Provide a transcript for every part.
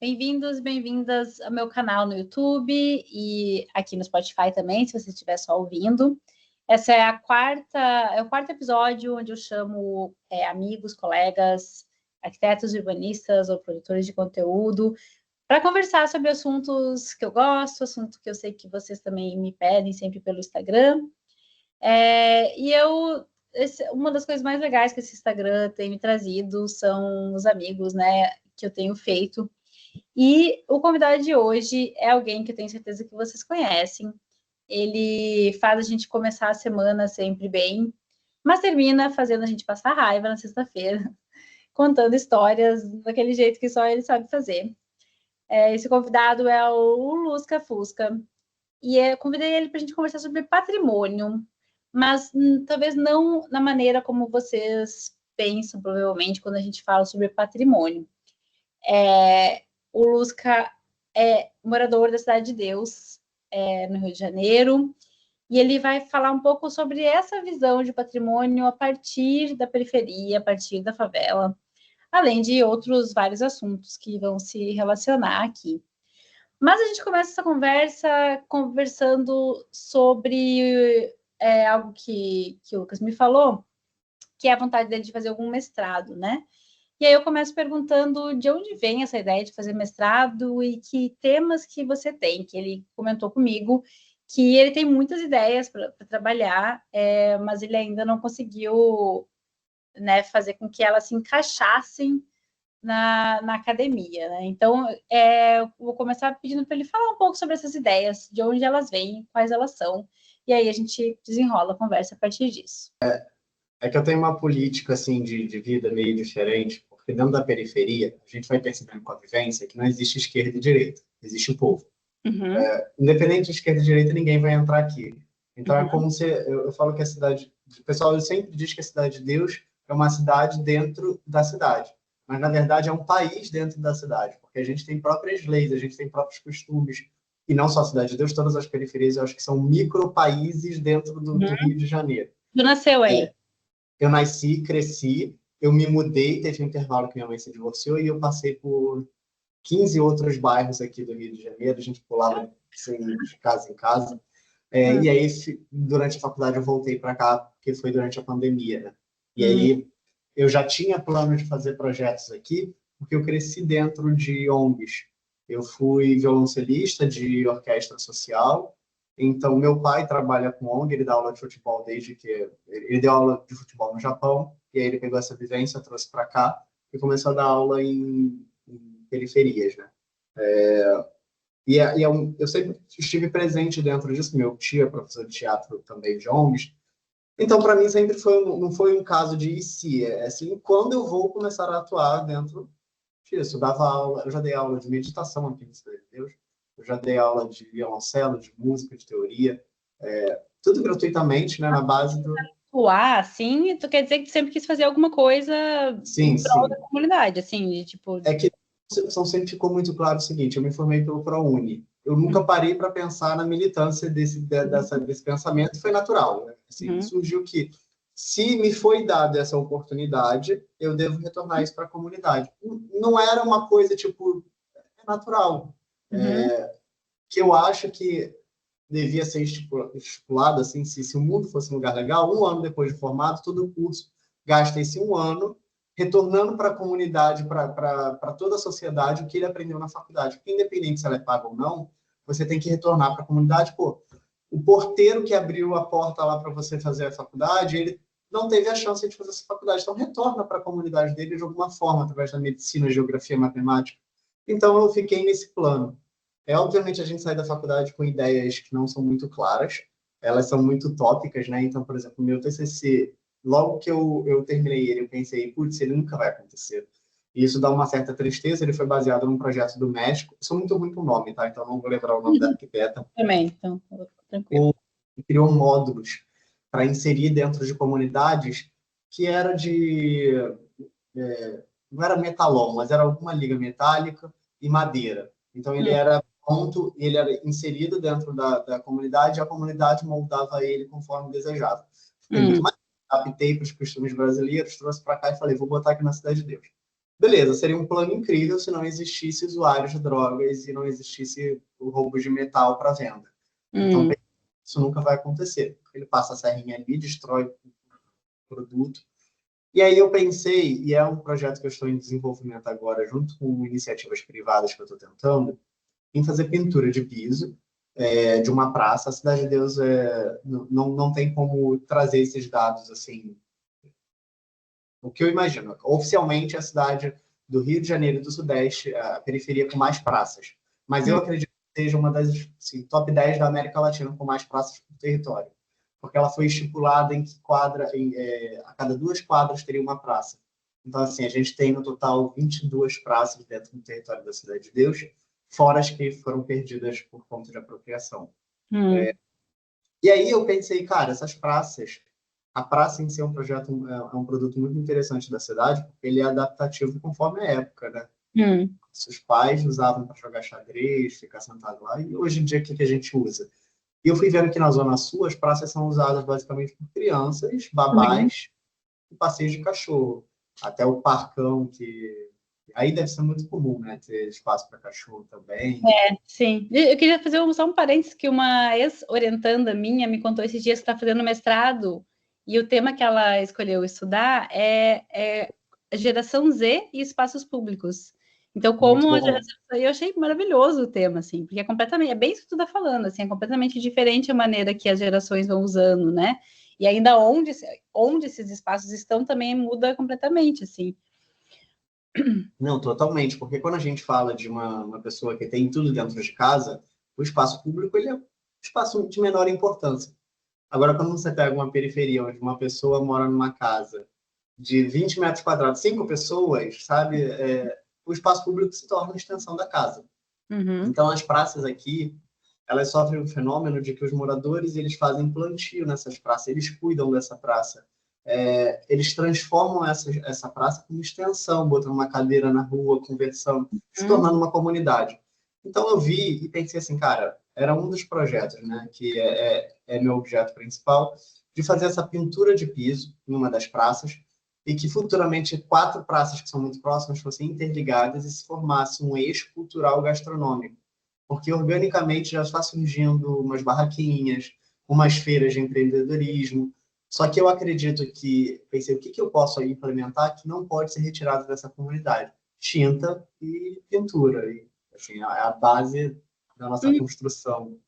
Bem-vindos, bem-vindas ao meu canal no YouTube e aqui no Spotify também, se você estiver só ouvindo. Essa é o quarto episódio onde eu chamo amigos, colegas, arquitetos, urbanistas ou produtores de conteúdo para conversar sobre assuntos que eu gosto, assuntos que eu sei que vocês também me pedem sempre pelo Instagram. Uma das coisas mais legais que esse Instagram tem me trazido são os amigos, né, que eu tenho feito. E o convidado de hoje é alguém que eu tenho certeza que vocês conhecem. Ele faz a gente começar a semana sempre bem, mas termina fazendo a gente passar raiva na sexta-feira, contando histórias daquele jeito que só ele sabe fazer. Esse convidado é o Lusca Fusca. E eu convidei ele para a gente conversar sobre patrimônio, mas talvez não na maneira como vocês pensam, provavelmente, quando a gente fala sobre patrimônio. O Lusca é morador da Cidade de Deus, no Rio de Janeiro, e ele vai falar um pouco sobre essa visão de patrimônio a partir da periferia, a partir da favela, além de outros vários assuntos que vão se relacionar aqui. Mas a gente começa essa conversa conversando sobre algo que o Lucas me falou, que é a vontade dele de fazer algum mestrado, né? E aí eu começo perguntando de onde vem essa ideia de fazer mestrado e que temas que você tem, que ele comentou comigo que ele tem muitas ideias para trabalhar, mas ele ainda não conseguiu, né, fazer com que elas se encaixassem na academia, né? Então, eu vou começar pedindo para ele falar um pouco sobre essas ideias, de onde elas vêm, quais elas são, e aí a gente desenrola a conversa a partir disso. É que eu tenho uma política assim de vida meio diferente, porque dentro da periferia a gente vai percebendo com a vivência que não existe esquerda e direita, existe o povo. Uhum. Independente de esquerda e direita, ninguém vai entrar aqui. Então Uhum. é como se eu falo que a cidade, o pessoal sempre diz que a cidade de Deus é uma cidade dentro da cidade, mas na verdade é um país dentro da cidade, porque a gente tem próprias leis, a gente tem próprios costumes, e não só a cidade de Deus, todas as periferias eu acho que são micro-países dentro do Rio de Janeiro. Tu nasceu aí? Eu nasci, cresci, eu me mudei, teve um intervalo que minha mãe se divorciou e eu passei por 15 outros bairros aqui do Rio de Janeiro, a gente pulava assim, de casa em casa. E aí, durante a faculdade, eu voltei para cá, porque foi durante a pandemia, né? E aí, eu já tinha plano de fazer projetos aqui, porque eu cresci dentro de ONGs. Eu fui violoncelista de orquestra social, então meu pai trabalha com ONG, ele dá aula de futebol desde que... Ele deu aula de futebol no Japão, e aí ele pegou essa vivência, trouxe para cá, e começou a dar aula em periferias, né? Eu sempre estive presente dentro disso. Meu tio é professor de teatro também de ONGs. Então, para mim, sempre não foi um caso de e se, é assim, quando eu vou começar a atuar dentro disso. Eu dava aula, eu já dei aula de meditação aqui no Cidade de Deus, eu já dei aula de violoncelo, de música, de teoria, tudo gratuitamente, né, na base do... Atuar, assim, tu quer dizer que tu sempre quis fazer alguma coisa Sim, em prol sim. da comunidade, assim, de tipo... É que a sempre ficou muito claro o seguinte: eu me formei pelo ProUni. Eu nunca parei para pensar na militância desse pensamento, foi natural, né? Assim, surgiu que, se me foi dada essa oportunidade, eu devo retornar isso para a comunidade. Não era uma coisa, tipo, é natural. Que eu acho que devia ser estipulado, assim, se o mundo fosse um lugar legal, um ano depois de formado, todo o curso gasta esse um ano retornando para a comunidade, para toda a sociedade, o que ele aprendeu na faculdade. Porque, independente se ela é paga ou não, você tem que retornar para a comunidade. Pô, o porteiro que abriu a porta lá para você fazer a faculdade, ele não teve a chance de fazer essa faculdade. Então, retorna para a comunidade dele de alguma forma, através da medicina, geografia, matemática. Então, eu fiquei nesse plano. Obviamente, a gente sai da faculdade com ideias que não são muito claras, elas são muito utópicas, né? Então, por exemplo, o meu TCC, logo que eu terminei ele, eu pensei, putz, ele nunca vai acontecer. E isso dá uma certa tristeza. Ele foi baseado num projeto do México. Eu sou muito ruim com o nome, tá? Então, não vou lembrar o nome da arquiteta. Também, então, tranquilo. Criou módulos para inserir dentro de comunidades que era de... não era metalon, mas era alguma liga metálica e madeira. Então, ele era pronto, ele era inserido dentro da comunidade, e a comunidade moldava ele conforme desejava. Fiquei muito mais... Adaptei para os costumes brasileiros, trouxe para cá e falei, vou botar aqui na Cidade de Deus. Beleza, seria um plano incrível se não existisse usuários de drogas e não existisse o roubo de metal para venda. Então, isso nunca vai acontecer. Ele passa a serrinha ali, destrói o produto. E aí eu pensei, e é um projeto que eu estou em desenvolvimento agora, junto com iniciativas privadas que eu estou tentando, em fazer pintura de piso de uma praça. A Cidade de Deus não tem como trazer esses dados assim. O que eu imagino, oficialmente a cidade do Rio de Janeiro e do Sudeste, a periferia com mais praças. Mas eu acredito que seja uma das assim, top 10 da América Latina com mais praças no território. Porque ela foi estipulada em que a cada 2 quadras teria uma praça. Então, assim, a gente tem no total 22 praças dentro do território da Cidade de Deus, fora as que foram perdidas por conta de apropriação. E aí eu pensei, cara, essas praças, a praça em si é um projeto, é um produto muito interessante da cidade, porque ele é adaptativo conforme a época, né? Os pais usavam para jogar xadrez, ficar sentado lá, e hoje em dia o que a gente usa? E eu fui vendo que na Zona Sul as praças são usadas basicamente por crianças, babás e passeios de cachorro. Até o parcão, que aí deve ser muito comum, né? Ter espaço para cachorro também. Sim. Eu queria fazer só um parênteses, que uma ex-orientanda minha me contou esses dias que está fazendo mestrado, e o tema que ela escolheu estudar é geração Z e espaços públicos. Então, como a geração... Eu achei maravilhoso o tema, assim, porque é bem isso que tu tá falando, assim, é completamente diferente a maneira que as gerações vão usando, né? E ainda onde esses espaços estão também muda completamente, assim. Não, totalmente, porque quando a gente fala de uma pessoa que tem tudo dentro de casa, o espaço público ele é um espaço de menor importância. Agora, quando você pega uma periferia onde uma pessoa mora numa casa de 20 metros quadrados, 5 pessoas, sabe? O espaço público se torna a extensão da casa. Então, as praças aqui, elas sofrem um fenômeno de que os moradores eles fazem plantio nessas praças, eles cuidam dessa praça. Eles transformam essa praça como extensão, botando uma cadeira na rua, conversando, se tornando uma comunidade. Então eu vi e pensei assim, cara, era um dos projetos, né, que é meu objeto principal, de fazer essa pintura de piso em uma das praças e que futuramente 4 praças que são muito próximas fossem interligadas e se formasse um eixo cultural gastronômico. Porque organicamente já está surgindo umas barraquinhas, umas feiras de empreendedorismo. Só que eu acredito que, pensei, o que eu posso implementar que não pode ser retirado dessa comunidade? Tinta e pintura. E, assim, é a base da nossa construção.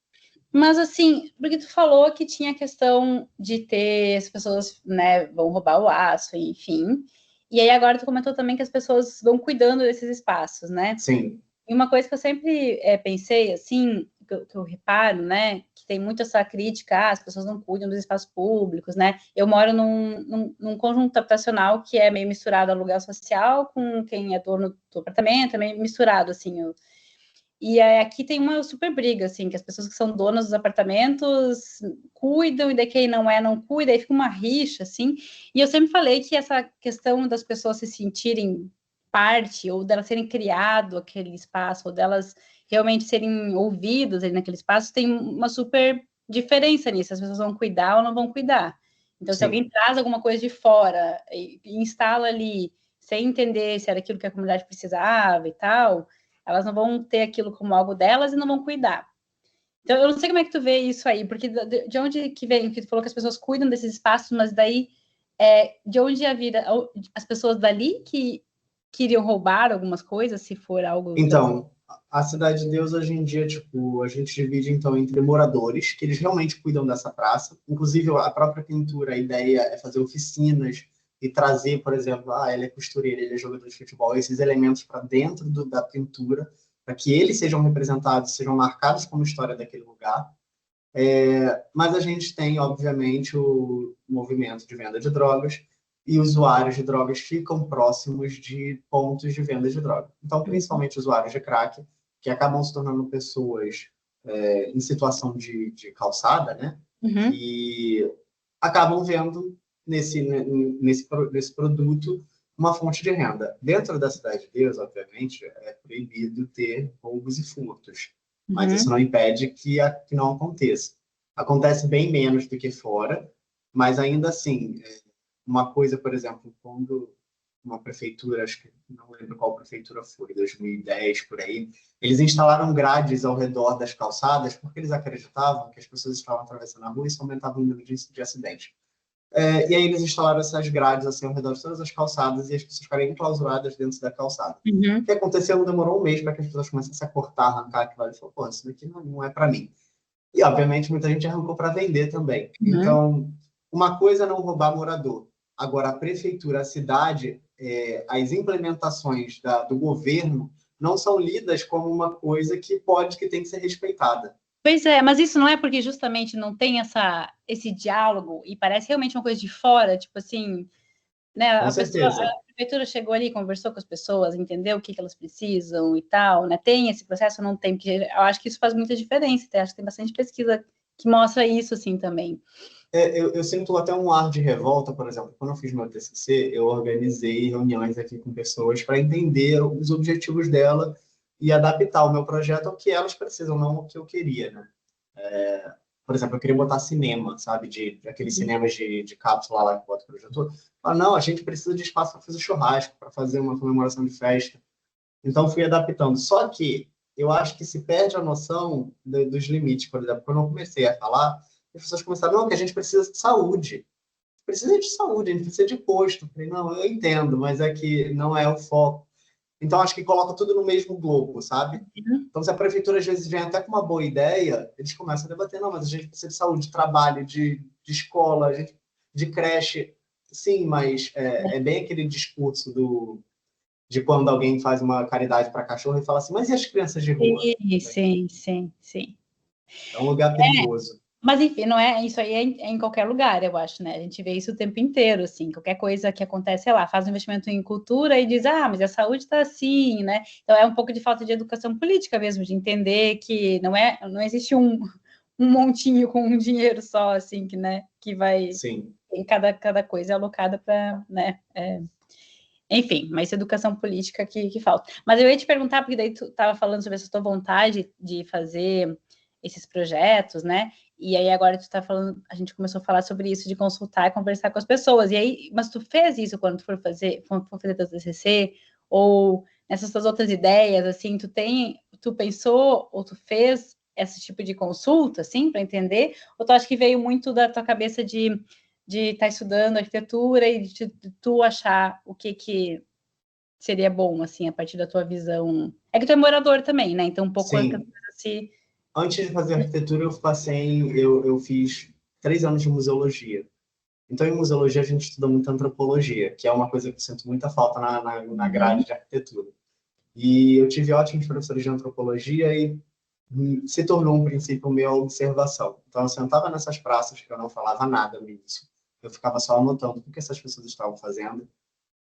Mas assim, porque tu falou que tinha a questão de ter as pessoas, né, vão roubar o aço, enfim. E aí agora tu comentou também que as pessoas vão cuidando desses espaços, né? Sim. E uma coisa que eu sempre pensei, assim, que eu reparo, né, que tem muito essa crítica, as pessoas não cuidam dos espaços públicos, né? Eu moro num conjunto habitacional que é meio misturado aluguel social com quem é dono do apartamento, é meio misturado, assim. E aqui tem uma super briga, assim, que as pessoas que são donas dos apartamentos cuidam, e daí quem não não cuida, aí fica uma rixa, assim. E eu sempre falei que essa questão das pessoas se sentirem parte, ou delas serem criado aquele espaço, ou delas realmente serem ouvidas ali naquele espaço, tem uma super diferença nisso. As pessoas vão cuidar ou não vão cuidar. Então, se alguém traz alguma coisa de fora e instala ali, sem entender se era aquilo que a comunidade precisava e tal, elas não vão ter aquilo como algo delas e não vão cuidar. Então, eu não sei como é que tu vê isso aí, porque de onde que vem, que tu falou que as pessoas cuidam desses espaços, mas daí, de onde ia vir as pessoas dali que queriam roubar algumas coisas, se for algo... Então, a Cidade de Deus, hoje em dia, tipo, a gente divide, então, entre moradores, que eles realmente cuidam dessa praça. Inclusive, a própria pintura, a ideia é fazer oficinas e trazer, por exemplo, ele é costureiro, ele é jogador de futebol, esses elementos para dentro da pintura, para que eles sejam representados, sejam marcados como história daquele lugar. Mas a gente tem, obviamente, o movimento de venda de drogas, e usuários de drogas ficam próximos de pontos de venda de droga. Então, principalmente usuários de crack, que acabam se tornando pessoas em situação de calçada, né? Que acabam vendo nesse produto uma fonte de renda. Dentro da Cidade de Deus, obviamente, é proibido ter roubos e furtos, mas isso não impede que não aconteça. Acontece bem menos do que fora, mas ainda assim, uma coisa, por exemplo, quando uma prefeitura, acho que não lembro qual prefeitura foi, 2010, por aí, eles instalaram grades ao redor das calçadas porque eles acreditavam que as pessoas estavam atravessando a rua e isso aumentava o número de acidentes. E aí eles instalaram essas grades assim, ao redor de todas as calçadas e as pessoas ficaram enclausuradas dentro da calçada. O que aconteceu? Não demorou um mês para que as pessoas começassem a cortar, arrancar aquilo ali e falaram, pô, isso daqui não é para mim. E, obviamente, muita gente arrancou para vender também. Então, uma coisa é não roubar morador. Agora, a prefeitura, a cidade, as implementações do governo não são lidas como uma coisa que tem que ser respeitada. Pois é, mas isso não é porque justamente não tem esse diálogo e parece realmente uma coisa de fora, tipo assim, né? Com certeza. A prefeitura chegou ali, conversou com as pessoas, entendeu o que elas precisam e tal, né? Tem esse processo ou não tem? Porque eu acho que isso faz muita diferença, tá? Acho que tem bastante pesquisa que mostra isso, assim, também. Eu sinto até um ar de revolta, por exemplo, quando eu fiz meu TCC, eu organizei reuniões aqui com pessoas para entender os objetivos dela e adaptar o meu projeto ao que elas precisam, não ao que eu queria, né? Por exemplo, eu queria botar cinema, sabe? De aqueles cinemas de cápsula lá que bota o projetor. Mas não, a gente precisa de espaço para fazer churrasco, para fazer uma comemoração de festa. Então, fui adaptando. Só que eu acho que se perde a noção dos limites. Por exemplo, quando eu comecei a falar, as pessoas começaram, não, que a gente precisa de saúde. Precisa de saúde, a gente precisa de posto. Eu falei, não, eu entendo, mas é que não é o foco. Então, acho que coloca tudo no mesmo globo, sabe? Então, se a prefeitura, às vezes, vem até com uma boa ideia, eles começam a debater, não, mas a gente precisa de saúde, de trabalho, de escola, de creche. Sim, mas é bem aquele discurso de quando alguém faz uma caridade para cachorro e fala assim, mas e as crianças de rua? Sim. É um lugar perigoso. Mas, enfim, não é isso aí, é em qualquer lugar, eu acho, né? A gente vê isso o tempo inteiro, assim, qualquer coisa que acontece, sei lá, faz um investimento em cultura e diz, mas a saúde está assim, né? Então, é um pouco de falta de educação política mesmo, de entender que não existe um montinho com um dinheiro só, assim, que vai... Sim. Em cada coisa é alocada para, né? Enfim, mas educação política que falta. Mas eu ia te perguntar, porque daí tu estava falando sobre essa tua vontade de fazer esses projetos, né? E aí agora tu tá falando, a gente começou a falar sobre isso, de consultar e conversar com as pessoas. E aí, mas tu fez isso quando tu for fazer teu TCC? Ou nessas tuas outras ideias, assim, tu pensou ou tu fez esse tipo de consulta, assim, para entender? Ou tu acha que veio muito da tua cabeça de estar estudando arquitetura e de tu achar o que seria bom, assim, a partir da tua visão? É que tu é morador também, né? Então, um pouco Sim. assim... Antes de fazer arquitetura, eu fiz 3 anos de museologia. Então, em museologia, a gente estuda muito antropologia, que é uma coisa que eu sinto muita falta na grade de arquitetura. E eu tive ótimos professores de antropologia e se tornou um princípio meu a observação. Então, eu sentava nessas praças que eu não falava nada no início. Eu ficava só anotando o que essas pessoas estavam fazendo.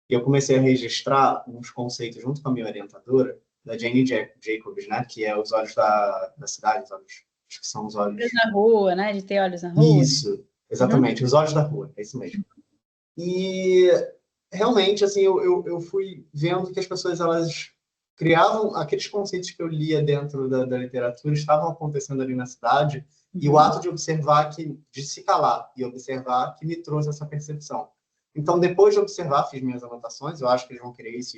E eu comecei a registrar uns conceitos junto com a minha orientadora, da Jane Jacobs, né? Que é os olhos da cidade, os olhos, acho que são os olhos... Na rua, né? De ter olhos na rua. Isso, exatamente, os olhos da rua, é isso mesmo. E realmente, assim, eu fui vendo que as pessoas, elas criavam aqueles conceitos que eu lia dentro da literatura, estavam acontecendo ali na cidade, e o ato de observar, de se calar e observar, que me trouxe essa percepção. Então, depois de observar, fiz minhas anotações, eu acho que eles vão querer isso,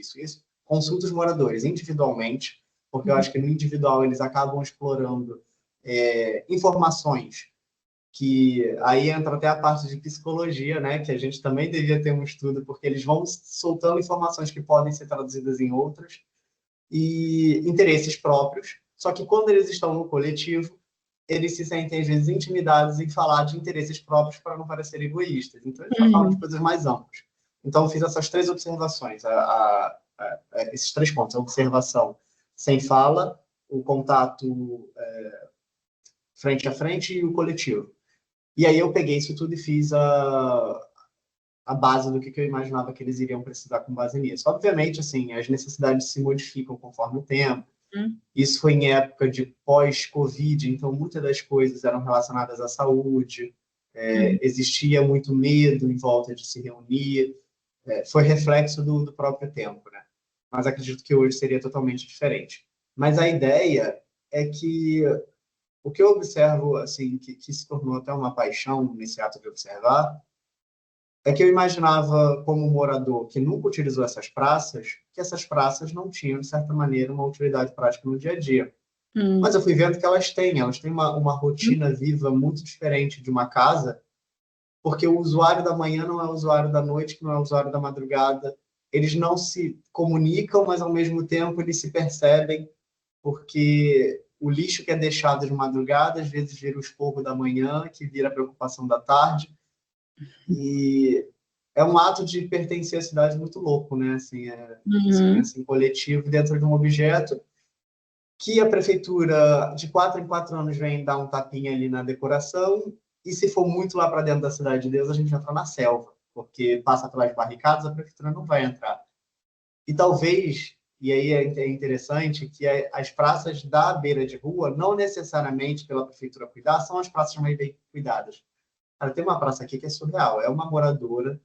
consulto os moradores individualmente, porque eu acho que no individual eles acabam explorando informações que aí entra até a parte de psicologia, né, que a gente também devia ter um estudo, porque eles vão soltando informações que podem ser traduzidas em outras, e interesses próprios, só que quando eles estão no coletivo, eles se sentem, às vezes, intimidados em falar de interesses próprios para não parecer egoístas. Então, eles já falam de coisas mais amplas. Então, eu fiz essas 3 observações, esses 3 pontos, a observação sem fala, o contato frente a frente e o coletivo. E aí eu peguei isso tudo e fiz a base do que eu imaginava que eles iriam precisar com base nisso. Obviamente, assim, as necessidades se modificam conforme o tempo. Isso foi em época de pós-Covid, então muitas das coisas eram relacionadas à saúde, existia muito medo em volta de se reunir, foi reflexo do próprio tempo, né? Mas acredito que hoje seria totalmente diferente. Mas a ideia é que o que eu observo, assim, que se tornou até uma paixão nesse ato de observar, É que eu imaginava, como morador que nunca utilizou essas praças, que essas praças não tinham, de certa maneira, uma utilidade prática no dia a dia. Mas eu fui vendo que elas têm uma rotina viva muito diferente de uma casa, porque o usuário da manhã não é o usuário da noite, que não é o usuário da madrugada. Eles não se comunicam, mas ao mesmo tempo eles se percebem, porque o lixo que é deixado de madrugada às vezes vira o esporro da manhã, que vira a preocupação da tarde. E é um ato de pertencer à cidade muito louco, né? Assim, você pensa em coletivo dentro de um objeto que a prefeitura, de 4 em 4 anos, vem dar um tapinha ali na decoração, e se for muito lá para dentro da Cidade de Deus, a gente entra na selva, porque passa pelas barricadas, a prefeitura não vai entrar. E talvez, e aí é interessante, que as praças da beira de rua, não necessariamente pela prefeitura cuidar, são as praças mais bem cuidadas. Cara, tem uma praça aqui que é surreal, é uma moradora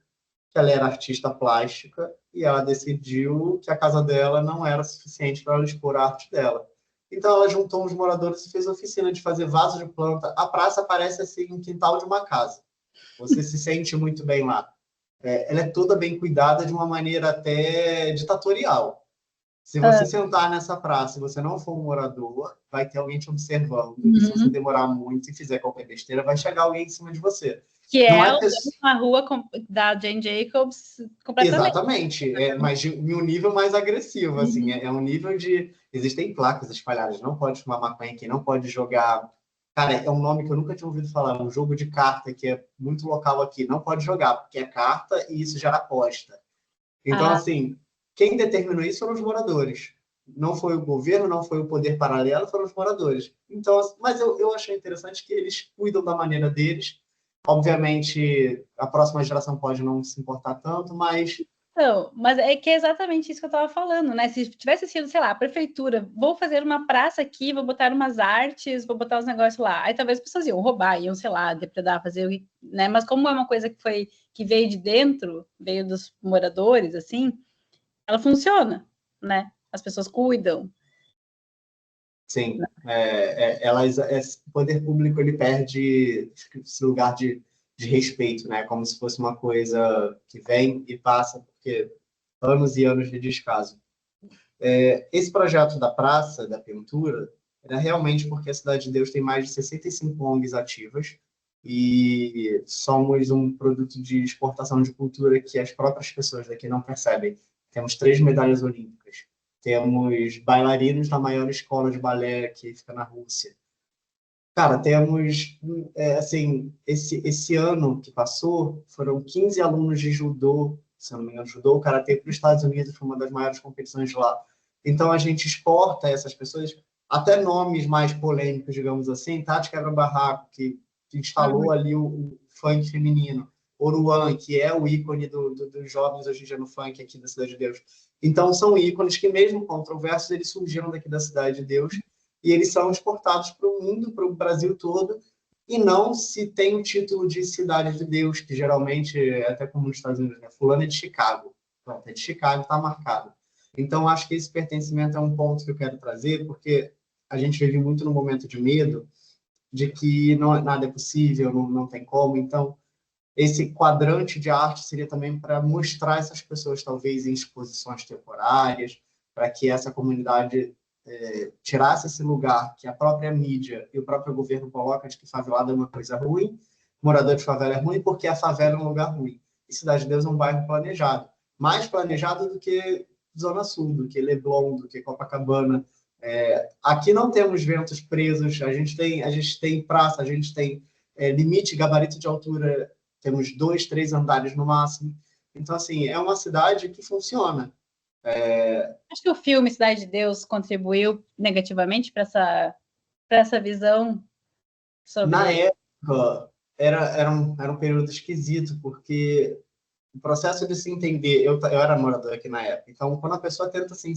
que ela era artista plástica e ela decidiu que a casa dela não era suficiente para ela expor a arte dela. Então ela juntou uns moradores e fez oficina de fazer vaso de planta. A praça parece assim um quintal de uma casa. Você se sente muito bem lá. Ela é toda bem cuidada de uma maneira até ditatorial. Se você sentar nessa praça e você não for um morador, vai ter alguém te observando. E se você demorar muito e fizer qualquer besteira, vai chegar alguém em cima de você. Que Não é é uma rua da Jane Jacobs completamente. Exatamente, mas em um nível mais agressivo, assim, é um nível de... Existem placas espalhadas, não pode fumar maconha aqui, não pode jogar... Cara, é um nome que eu nunca tinha ouvido falar, um jogo de carta que é muito local aqui, não pode jogar, porque é carta e isso gera aposta. Então, assim, quem determinou isso foram os moradores. Não foi o governo, não foi o poder paralelo, foram os moradores. Então, mas eu achei interessante que eles cuidam da maneira deles. Obviamente, a próxima geração pode não se importar tanto, mas Não, mas é que é exatamente isso que eu estava falando, né? Se tivesse sido, sei lá, a prefeitura, vou fazer uma praça aqui, vou botar umas artes, vou botar os negócios lá. Aí talvez as pessoas iam roubar, iam, sei lá, depredar, fazer, né? Mas como é uma coisa que veio de dentro, veio dos moradores, assim, ela funciona, né? As pessoas cuidam. sim, o poder público ele perde esse lugar de respeito, né? Como se fosse uma coisa que vem e passa, porque anos e anos de descaso. Esse projeto da praça, da pintura, era realmente porque a Cidade de Deus tem mais de 65 ONGs ativas e somos um produto de exportação de cultura que as próprias pessoas daqui não percebem. Temos 3 medalhas olímpicas. Temos bailarinos da maior escola de balé que fica na Rússia. Cara, temos, assim, esse ano que passou, foram 15 alunos de judô, se eu não me engano, judô, karatê para os Estados Unidos, foi uma das maiores competições lá. Então, a gente exporta essas pessoas, até nomes mais polêmicos, digamos assim, Tati Quebra-Barraco, que instalou ali o funk feminino, Oruan, que é o ícone dos jovens hoje em dia no funk aqui da Cidade de Deus. Então, são ícones que, mesmo controversos, eles surgiram daqui da Cidade de Deus e eles são exportados para o mundo, para o Brasil todo, e não se tem o título de cidade de Deus, que geralmente é até como nos Estados Unidos, né? Fulano é de Chicago. Pronto, é de Chicago, está marcado. Então, acho que esse pertencimento é um ponto que eu quero trazer, porque a gente vive muito no momento de medo, de que nada é possível, não tem como. Então, esse quadrante de arte seria também para mostrar essas pessoas, talvez, em exposições temporárias, para que essa comunidade tirasse esse lugar que a própria mídia e o próprio governo coloca de que favelada é uma coisa ruim, morador de favela é ruim porque a favela é um lugar ruim. E Cidade de Deus é um bairro planejado. Mais planejado do que Zona Sul, do que Leblon, do que Copacabana. Aqui não temos ventos presos, a gente tem praça, a gente tem limite, gabarito de altura, temos 2, 3 andares no máximo. Então, assim, é uma cidade que funciona. Acho que o filme Cidade de Deus contribuiu negativamente para essa visão Na sobre. época, era um período esquisito, porque o processo de se entender, eu era morador aqui na época, então quando a pessoa tenta assim,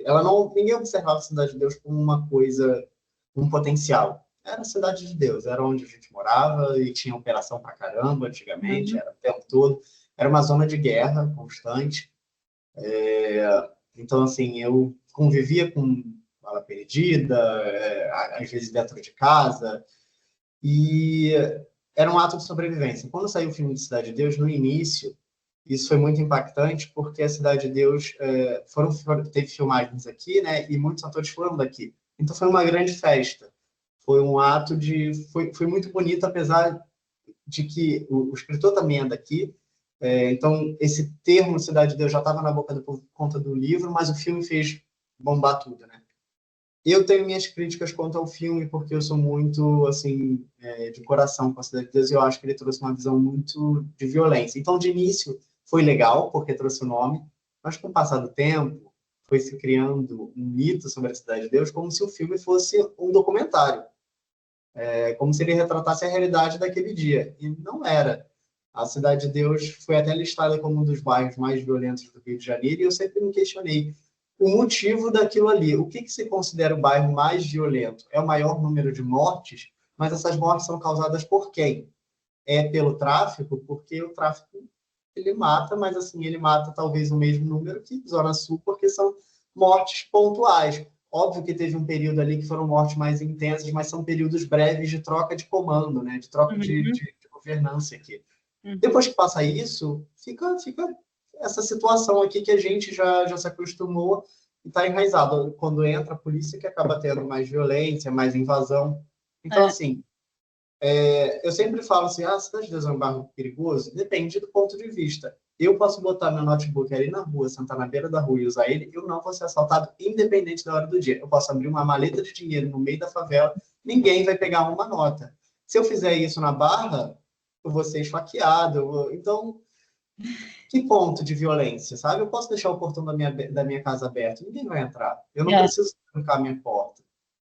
ela não, ninguém observava a Cidade de Deus como uma coisa, um potencial. Era a Cidade de Deus, era onde a gente morava e tinha operação pra caramba antigamente, era o tempo todo. Era uma zona de guerra constante. Então, assim, eu convivia com bala perdida, às vezes dentro de casa, e era um ato de sobrevivência. Quando saiu o filme de Cidade de Deus, no início, isso foi muito impactante, porque a Cidade de Deus teve filmagens aqui, né? E muitos atores foram daqui. Então foi uma grande festa. Foi um ato foi muito bonito, apesar de que o escritor também é daqui. Então, esse termo Cidade de Deus já estava na boca do povo por conta do livro, mas o filme fez bombar tudo, né? Eu tenho minhas críticas quanto ao filme, porque eu sou muito, assim, de coração com a Cidade de Deus, e eu acho que ele trouxe uma visão muito de violência. Então, de início, foi legal, porque trouxe o nome, mas com o passar do tempo, foi se criando um mito sobre a Cidade de Deus, como se o filme fosse um documentário. Como se ele retratasse a realidade daquele dia. E não era. A Cidade de Deus foi até listada como um dos bairros mais violentos do Rio de Janeiro, e eu sempre me questionei o motivo daquilo ali. O que se considera o bairro mais violento? É o maior número de mortes, mas essas mortes são causadas por quem? É pelo tráfico? Porque o tráfico ele mata, mas assim, ele mata talvez o mesmo número que Zona Sul, porque são mortes pontuais. Óbvio que teve um período ali que foram mortes mais intensas, mas são períodos breves de troca de comando, né? De troca de governança aqui. Depois que passa isso, fica essa situação aqui que a gente já se acostumou e está enraizado. Quando entra a polícia, que acaba tendo mais violência, mais invasão. Então, assim, eu sempre falo assim, a Cidade de Deus é um bairro perigoso? Depende do ponto de vista. Eu posso botar meu notebook ali na rua, sentar na beira da rua e usar ele, eu não vou ser assaltado, independente da hora do dia. Eu posso abrir uma maleta de dinheiro no meio da favela, ninguém vai pegar uma nota. Se eu fizer isso na Barra, eu vou ser esfaqueado. Então, que ponto de violência, sabe? Eu posso deixar o portão da minha casa aberto, ninguém vai entrar. Eu não preciso trancar a minha porta.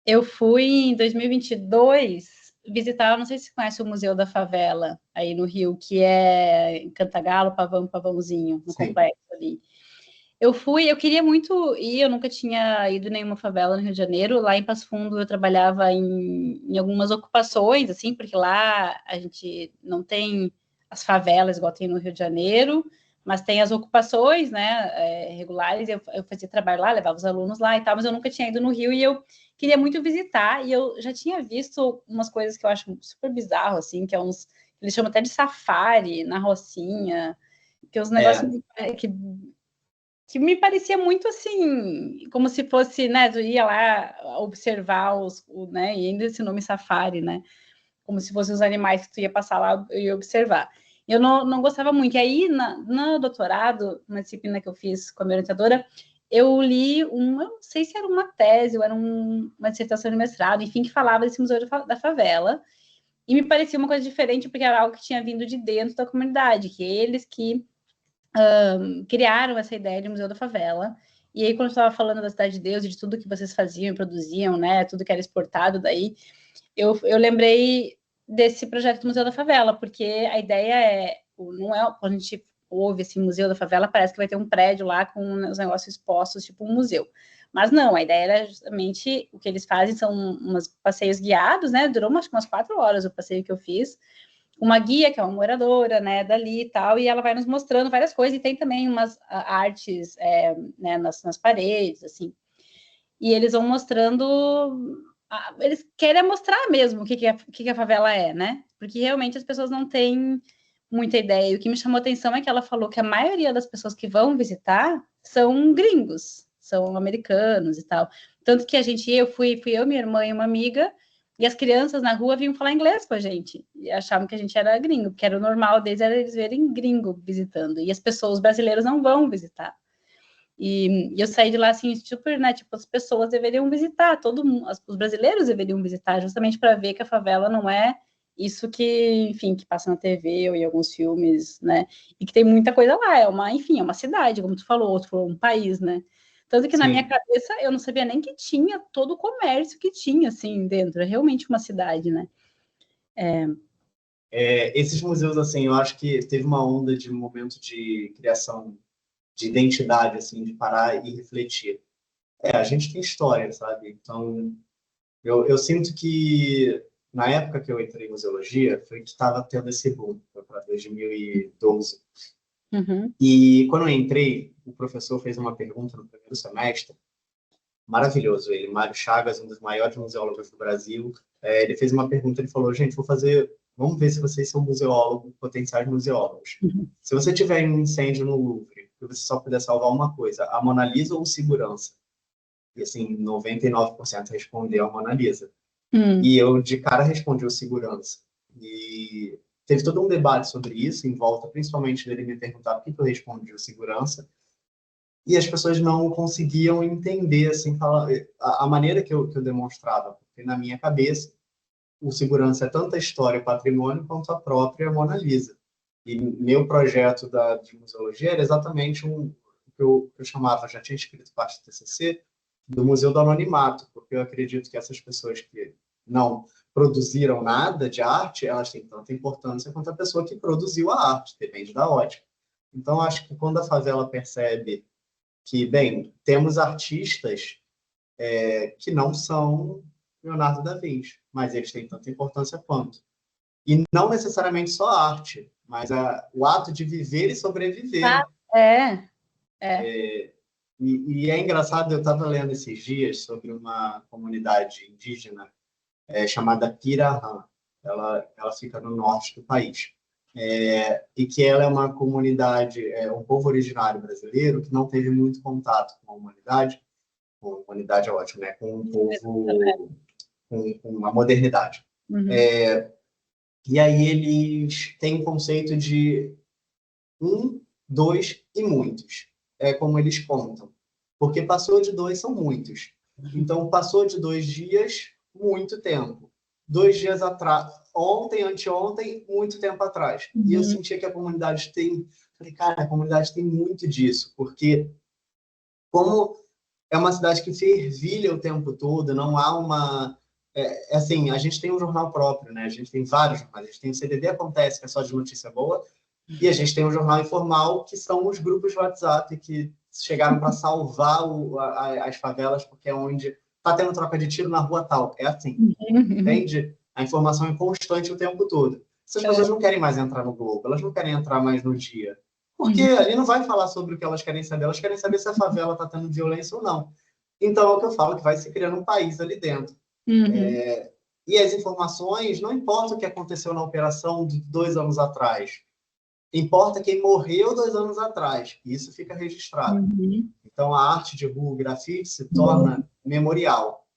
Eu fui em 2022 visitar, não sei se você conhece o Museu da Favela, aí no Rio, que é em Cantagalo, Pavãozinho, no complexo ali. Eu queria muito ir, eu nunca tinha ido em nenhuma favela no Rio de Janeiro. Lá em Passo Fundo eu trabalhava em algumas ocupações, assim, porque lá a gente não tem as favelas igual tem no Rio de Janeiro, mas tem as ocupações, né, regulares. Eu fazia trabalho lá, levava os alunos lá e tal, mas eu nunca tinha ido no Rio e eu queria muito visitar. E eu já tinha visto umas coisas que eu acho super bizarro, assim, que é eles chamam até de safari na Rocinha, que os negócios que me parecia muito assim, como se fosse, né, tu ia lá observar né, e ainda esse nome safari, né, como se fossem os animais que tu ia passar lá e observar. Eu não gostava muito. E aí, no doutorado, uma disciplina que eu fiz com a minha orientadora, eu li eu não sei se era uma tese ou era uma dissertação de mestrado, enfim, que falava desse Museu da Favela, e me parecia uma coisa diferente, porque era algo que tinha vindo de dentro da comunidade, que eles que criaram essa ideia de Museu da Favela. E aí, quando eu estava falando da Cidade de Deus e de tudo que vocês faziam e produziam, né, tudo que era exportado daí, eu lembrei desse projeto do Museu da Favela, porque a ideia não é, quando a gente ouve esse Museu da Favela, parece que vai ter um prédio lá com os negócios expostos, tipo um museu. Mas não, a ideia era justamente, o que eles fazem são uns passeios guiados, né, durou acho que umas 4 horas o passeio que eu fiz, uma guia, que é uma moradora, né, dali e tal, e ela vai nos mostrando várias coisas, e tem também umas artes, né, nas paredes, assim, e eles vão mostrando, eles querem mostrar mesmo o que a favela é, né, porque realmente as pessoas não têm muita ideia, e o que me chamou a atenção é que ela falou que a maioria das pessoas que vão visitar são gringos, são americanos e tal, tanto que fui eu, minha irmã e uma amiga, e as crianças na rua vinham falar inglês com a gente. E achavam que a gente era gringo, porque era o normal deles, era eles verem gringo visitando. E as pessoas, os brasileiros, não vão visitar. E eu saí de lá assim, super, né? Tipo, as pessoas deveriam visitar, os brasileiros deveriam visitar, justamente para ver que a favela não é isso que, enfim, que passa na TV ou em alguns filmes, né? E que tem muita coisa lá. Enfim, é uma cidade, como tu falou, outro um país, né? Tanto que na minha cabeça eu não sabia nem que tinha todo o comércio que tinha, assim, dentro. É realmente uma cidade, né? Esses museus, assim, eu acho que teve uma onda de um momento de criação de identidade, assim, de parar e refletir. A gente tem história, sabe? Então, eu sinto que na época que eu entrei em museologia, foi que estava tendo esse boom, para 2012. Uhum. E quando eu entrei, o professor fez uma pergunta no primeiro semestre, maravilhoso ele, Mário Chagas, um dos maiores museólogos do Brasil. Ele fez uma pergunta, ele falou, gente, vou fazer vamos ver se vocês são museólogos, potenciais museólogos. Se você tiver um incêndio no Louvre, e você só puder salvar uma coisa, a Mona Lisa ou segurança? E assim, 99% respondeu a Mona Lisa. E eu, de cara, respondi o segurança. E teve todo um debate sobre isso, em volta, principalmente dele me perguntar por que eu respondi o segurança. E as pessoas não conseguiam entender, assim, a maneira que eu demonstrava. Porque na minha cabeça, o segurança é tanto a história, o patrimônio, quanto a própria Mona Lisa. E meu projeto de museologia era exatamente o que eu chamava, já tinha escrito parte do TCC, do Museu do Anonimato, porque eu acredito que essas pessoas que não produziram nada de arte, elas têm tanta importância quanto a pessoa que produziu a arte, depende da ótica. Então, acho que quando a favela percebe que, bem, temos artistas que não são Leonardo da Vinci, mas eles têm tanta importância quanto. E não necessariamente só a arte, mas o ato de viver e sobreviver. E é engraçado, eu estava lendo esses dias sobre uma comunidade indígena chamada Pirahã. Ela fica no norte do país. E que ela é uma comunidade, um povo originário brasileiro que não teve muito contato com a humanidade é ótimo, né? Com um povo, com a modernidade. E aí eles têm um conceito de um, dois e muitos. É como eles contam. Porque passou de 2 são muitos. Então, passou de 2 dias, muito tempo. 2 dias atrás, ontem, anteontem, muito tempo atrás. E eu sentia que a comunidade tem... Falei, cara, a comunidade tem muito disso. Porque como é uma cidade que fervilha o tempo todo, não há uma... assim, a gente tem um jornal próprio, né? A gente tem vários jornais. A gente tem o CDD Acontece, que é só de notícia boa, e a gente tem um jornal informal, que são os grupos de WhatsApp que chegaram para salvar as favelas, porque é onde está tendo troca de tiro na rua tal. É assim, entende? A informação é constante o tempo todo. Essas pessoas não querem mais entrar no Globo, elas não querem entrar mais no Dia. Porque ali não vai falar sobre o que elas querem saber se a favela está tendo violência ou não. Então, é o que eu falo, que vai se criando um país ali dentro. E as informações, não importa o que aconteceu na operação de 2 anos atrás, importa quem morreu 2 anos atrás. Isso fica registrado. Então, a arte de rua, o grafite, se torna memorial.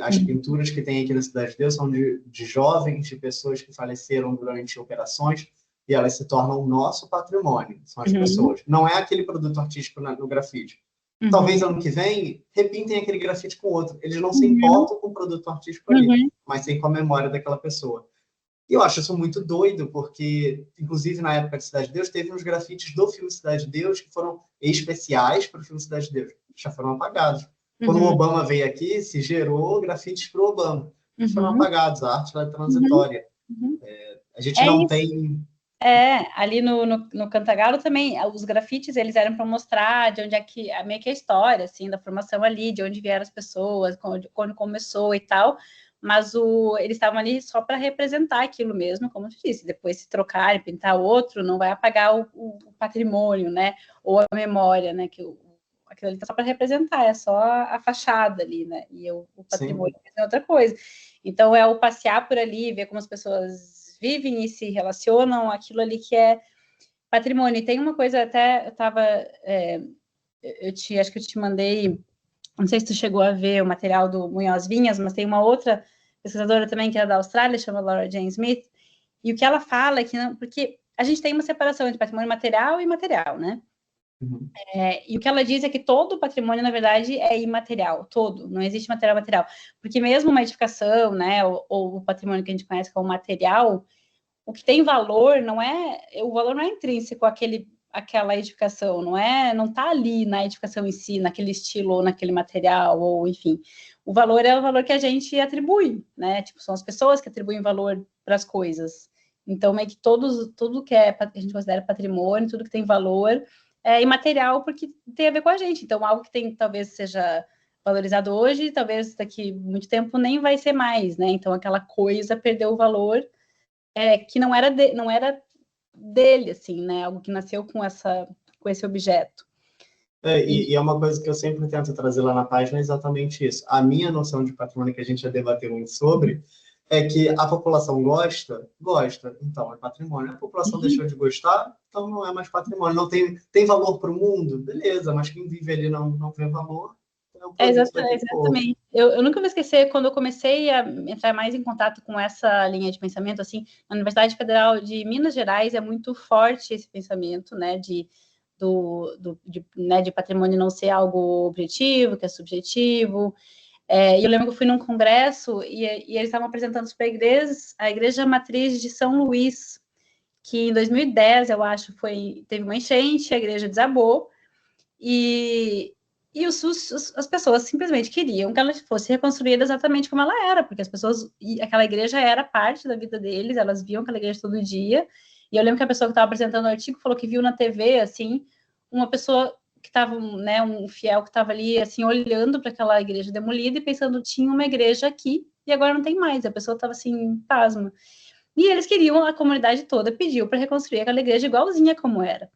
As pinturas que tem aqui na Cidade de Deus são de jovens, de pessoas que faleceram durante operações, e elas se tornam nosso patrimônio. São as pessoas. Não é aquele produto artístico no grafite. Talvez ano que vem repintem aquele grafite com outro. Eles não se importam com o produto artístico ali, mas sim com a memória daquela pessoa. E eu acho isso muito doido, porque, inclusive, na época de Cidade de Deus, teve uns grafites do filme Cidade de Deus que foram especiais para o filme Cidade de Deus. Já foram apagados. Quando o Obama veio aqui, se gerou grafites para o Obama. Foram apagados, a arte é transitória. A gente não isso. tem... ali no Cantagalo também, os grafites, eles eram para mostrar de onde é que, meio que a história, assim, da formação ali, de onde vieram as pessoas, quando começou e tal, mas eles estavam ali só para representar aquilo mesmo, como tu disse, depois se trocar e pintar outro, não vai apagar o patrimônio, né, ou a memória, né, que aquilo ali tá só para representar, é só a fachada ali, né, e o patrimônio é outra coisa. Então, é o passear por ali, ver como as pessoas vivem e se relacionam, aquilo ali que é patrimônio. E tem uma coisa, até eu estava... acho que eu te mandei, não sei se tu chegou a ver o material do Munhoz Vinhas, mas tem uma outra pesquisadora também que é da Austrália, chama Laura Jane Smith, e o que ela fala é que não, porque a gente tem uma separação entre patrimônio material e imaterial, né? E o que ela diz é que todo patrimônio, na verdade, é imaterial, todo, não existe material, porque mesmo uma edificação, né, ou o patrimônio que a gente conhece como material, o que tem valor o valor não é intrínseco àquela edificação, não está ali na edificação em si, naquele estilo ou naquele material, ou enfim, o valor é o valor que a gente atribui, né, tipo, são as pessoas que atribuem valor para as coisas, então meio que tudo que a gente considera patrimônio, tudo que tem valor é imaterial porque tem a ver com a gente, então algo que talvez seja valorizado hoje, talvez daqui muito tempo nem vai ser mais, né, então aquela coisa perdeu o valor, que não era dele, assim, né? Algo que nasceu com esse objeto. E é uma coisa que eu sempre tento trazer lá na página, é exatamente isso. A minha noção de patrimônio, que a gente já debateu muito sobre, É que a população gosta? Gosta, então é patrimônio. A população deixou de gostar, então não é mais patrimônio. Não tem valor para o mundo? Beleza, mas quem vive ali não vê valor, é um produto daquele povo. Exatamente. Eu nunca vou esquecer quando eu comecei a entrar mais em contato com essa linha de pensamento, assim, na Universidade Federal de Minas Gerais é muito forte esse pensamento, né, de patrimônio não ser algo objetivo, que é subjetivo. E eu lembro que eu fui num congresso e eles estavam apresentando para a igreja matriz de São Luís, que em 2010, eu acho, teve uma enchente, a igreja desabou, e as pessoas simplesmente queriam que ela fosse reconstruída exatamente como ela era, porque aquela igreja era parte da vida deles, elas viam aquela igreja todo dia. E eu lembro que a pessoa que estava apresentando o artigo falou que viu na TV, assim, uma pessoa que estava, né, um fiel que estava ali, assim, olhando para aquela igreja demolida e pensando, tinha uma igreja aqui e agora não tem mais. A pessoa estava assim, pasma. E eles queriam, a comunidade toda pediu para reconstruir aquela igreja igualzinha como era.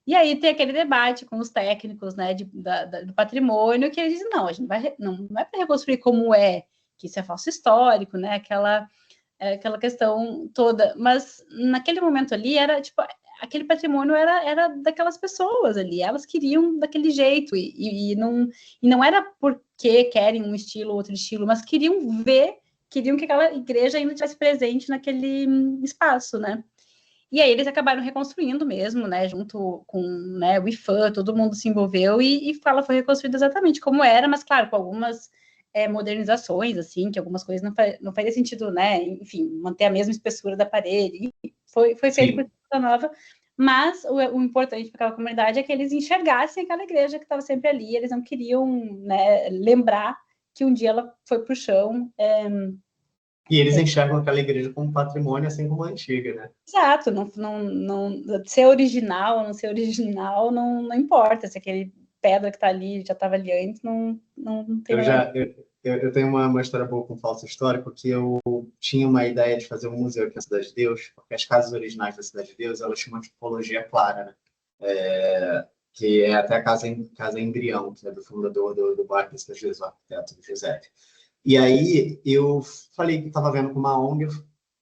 E aí tem aquele debate com os técnicos, né, do patrimônio, que eles dizem, não, a gente não é para reconstruir como é, que isso é falso histórico, né, aquela questão toda. Mas naquele momento ali, era tipo, aquele patrimônio era daquelas pessoas ali, elas queriam daquele jeito, e não era porque querem um estilo ou outro estilo, mas queriam que aquela igreja ainda estivesse presente naquele espaço, né? E aí eles acabaram reconstruindo mesmo, né? Junto com, né, o IFAM, todo mundo se envolveu e ela foi reconstruída exatamente como era, mas claro, com algumas modernizações, assim, que algumas coisas não faria sentido, né? Enfim, manter a mesma espessura da parede. E foi feito por coisa nova. Mas o importante para aquela comunidade é que eles enxergassem aquela igreja que estava sempre ali. Eles não queriam, né, lembrar que um dia ela foi para o chão. E eles enxergam aquela igreja como patrimônio, assim como a antiga, né? Exato, ser original ou não ser original não importa, se aquele pedra que está ali já estava ali antes, não tem Eu nada a ver. já eu tenho uma história boa com falso histórico, que eu tinha uma ideia de fazer um museu aqui na Cidade de Deus, porque as casas originais da Cidade de Deus, elas tinham uma tipologia clara, né? Que é até a casa Embrião, que é do fundador do bairro da Cidade de Deus, o arquiteto José. E aí eu falei que estava vendo com uma ONG,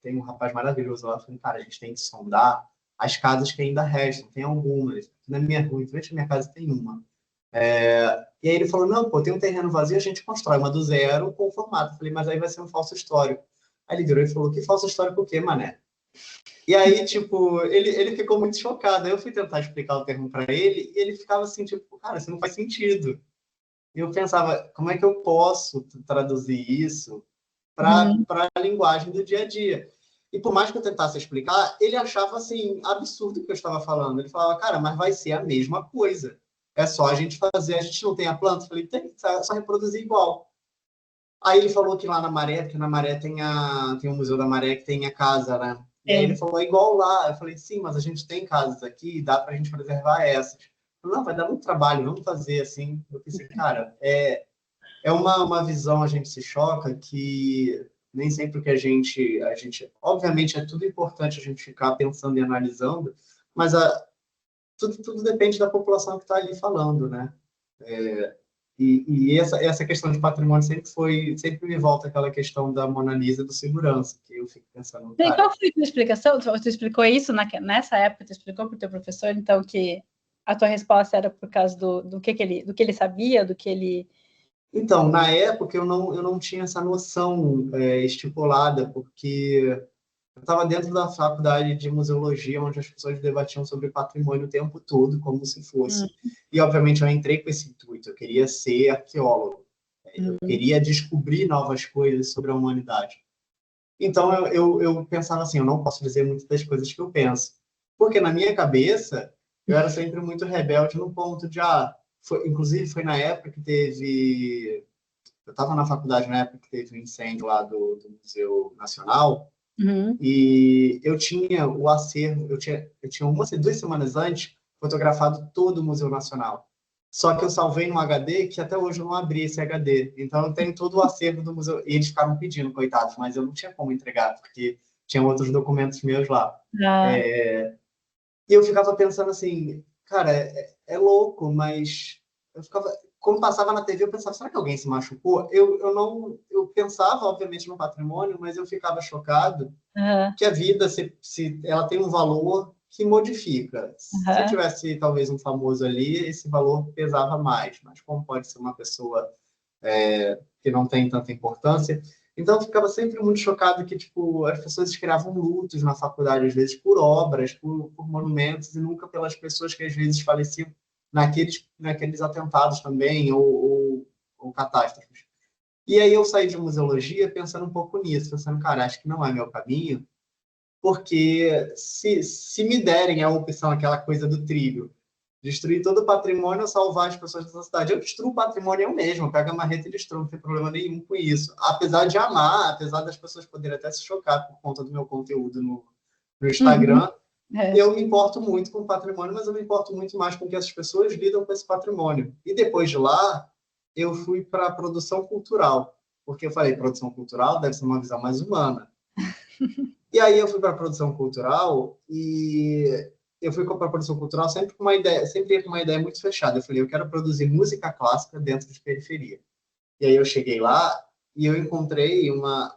tem um rapaz maravilhoso lá, eu falei, cara, a gente tem que sondar as casas que ainda restam, tem algumas. Na minha rua, em frente à minha casa, tem uma. E aí ele falou, não, pô, tem um terreno vazio, a gente constrói uma do zero com o formato. Eu falei, mas aí vai ser um falso histórico. Aí ele virou e falou, que falso histórico o quê, mané? E aí, tipo, ele ficou muito chocado. Aí eu fui tentar explicar o termo para ele e ele ficava assim, tipo, cara, isso não faz sentido. E eu pensava, como é que eu posso traduzir isso para a linguagem do dia a dia? E por mais que eu tentasse explicar, ele achava assim absurdo o que eu estava falando. Ele falava, cara, mas vai ser a mesma coisa. É só a gente fazer. A gente não tem a planta? Eu falei, tem, é só reproduzir igual. Aí ele falou que lá na Maré, que na Maré tem o Museu da Maré que tem a casa, né? E aí ele falou, é igual lá. Eu falei, sim, mas a gente tem casas aqui e dá para a gente preservar essas. Eu falei, não, vai dar muito trabalho, vamos fazer assim. Eu pensei, cara, é uma visão, a gente se choca, que nem sempre que a gente, obviamente é tudo importante a gente ficar pensando e analisando, mas tudo depende da população que está ali falando, né? E essa questão de patrimônio sempre me volta aquela questão da Mona Lisa do segurança, que eu fico pensando, E qual cara. foi a tua explicação? Tu explicou isso nessa época, tu explicou para o teu professor, então, que a tua resposta era por causa do que ele sabia, do que ele... Então, na época, eu não tinha essa noção estipulada, porque eu estava dentro da faculdade de museologia, onde as pessoas debatiam sobre patrimônio o tempo todo, como se fosse. E, obviamente, eu entrei com esse intuito, eu queria ser arqueólogo, eu queria descobrir novas coisas sobre a humanidade. Então, eu pensava assim, eu não posso dizer muitas das coisas que eu penso. Porque, na minha cabeça, eu era sempre muito rebelde no ponto de, inclusive, foi na época que teve... Eu estava na faculdade na época que teve o incêndio lá do Museu Nacional, e eu tinha o acervo, eu tinha 2 semanas antes fotografado todo o Museu Nacional. Só que eu salvei num HD que até hoje eu não abri esse HD. Então eu tenho todo o acervo do museu. E eles ficaram pedindo, coitados, mas eu não tinha como entregar, porque tinha outros documentos meus lá. E eu ficava pensando assim, cara, é louco, mas eu ficava, quando passava na TV, eu pensava, será que alguém se machucou? Eu pensava, obviamente, no patrimônio, mas eu ficava chocado que a vida, se ela tem um valor que modifica. Se eu tivesse, talvez, um famoso ali, esse valor pesava mais. Mas como pode ser uma pessoa que não tem tanta importância? Então, eu ficava sempre muito chocado que, tipo, as pessoas criavam lutos na faculdade, às vezes por obras, por monumentos, e nunca pelas pessoas que, às vezes, faleciam naqueles atentados também, ou catástrofes. E aí eu saí de museologia pensando um pouco nisso, pensando, cara, acho que não é meu caminho, porque se me derem a opção, aquela coisa do trilho, destruir todo o patrimônio ou salvar as pessoas dessa cidade, eu destruo o patrimônio eu mesmo, eu pego a marreta e destruo, não tem problema nenhum com isso. Apesar de amar, apesar das pessoas poderem até se chocar por conta do meu conteúdo no Instagram, eu me importo muito com o patrimônio, mas eu me importo muito mais com que essas pessoas lidam com esse patrimônio. E depois de lá, eu fui para a produção cultural, porque eu falei, produção cultural deve ser uma visão mais humana. E aí eu fui para a produção cultural e eu fui para a produção cultural sempre com uma ideia, sempre com uma ideia muito fechada. Eu falei, eu quero produzir música clássica dentro de periferia. E aí eu cheguei lá e eu encontrei uma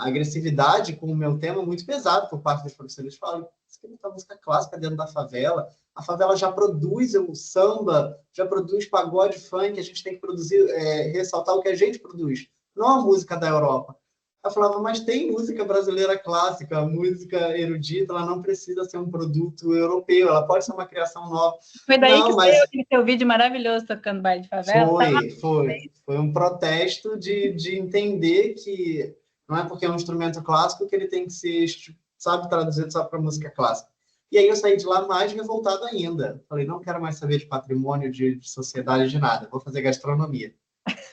agressividade com o meu tema muito pesado por parte dos professores. Eles falam, você quer botar música clássica dentro da favela? A favela já produz o samba, já produz pagode, funk, a gente tem que produzir, ressaltar o que a gente produz, não a música da Europa. Eu falava, mas tem música brasileira clássica, música erudita, ela não precisa ser um produto europeu, ela pode ser uma criação nova. Foi daí que saiu aquele seu vídeo maravilhoso tocando baile de favela? Foi um protesto de entender que não é porque é um instrumento clássico que ele tem que ser, sabe, traduzido só para música clássica. E aí eu saí de lá mais revoltado ainda. Falei, não quero mais saber de patrimônio, de sociedade, de nada. Vou fazer gastronomia.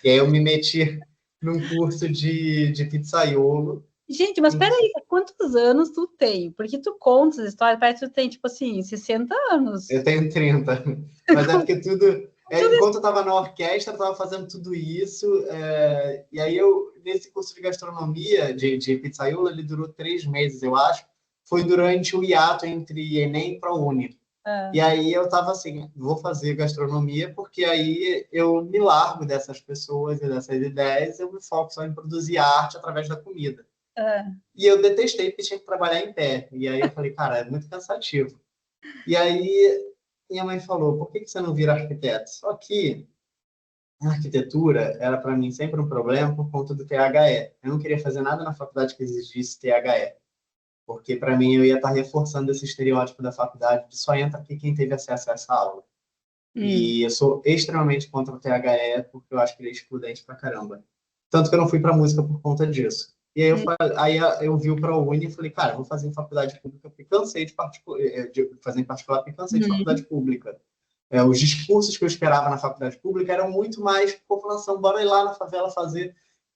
E aí eu me meti num curso de pizzaiolo. Gente, mas peraí, quantos anos tu tem? Porque tu conta as histórias, parece que tu tem, tipo assim, 60 anos. Eu tenho 30. Mas é porque tudo... enquanto eu estava na orquestra, eu estava fazendo tudo isso. E aí nesse curso de gastronomia, de pizzaiolo, ele durou 3 meses, eu acho. Foi durante o hiato entre Enem e ProUni. E aí eu estava assim, vou fazer gastronomia, porque aí eu me largo dessas pessoas e dessas ideias, eu me foco só em produzir arte através da comida. E eu detestei, porque tinha que trabalhar em pé. E aí eu falei, cara, é muito cansativo. E aí minha mãe falou, por que você não vira arquiteto? Só que a arquitetura era para mim sempre um problema por conta do THE. Eu não queria fazer nada na faculdade que exigisse THE, porque para mim eu ia estar reforçando esse estereótipo da faculdade de só entra aqui quem teve acesso a essa aula. E eu sou extremamente contra o THE, porque eu acho que ele é excludente pra caramba. Tanto que eu não fui para música por conta disso. E aí eu vi o ProUni e falei, cara, eu vou fazer em faculdade pública, porque cansei de fazer em particular, porque cansei de faculdade pública. Os discursos que eu esperava na faculdade pública eram muito mais população, bora ir lá na favela fazer.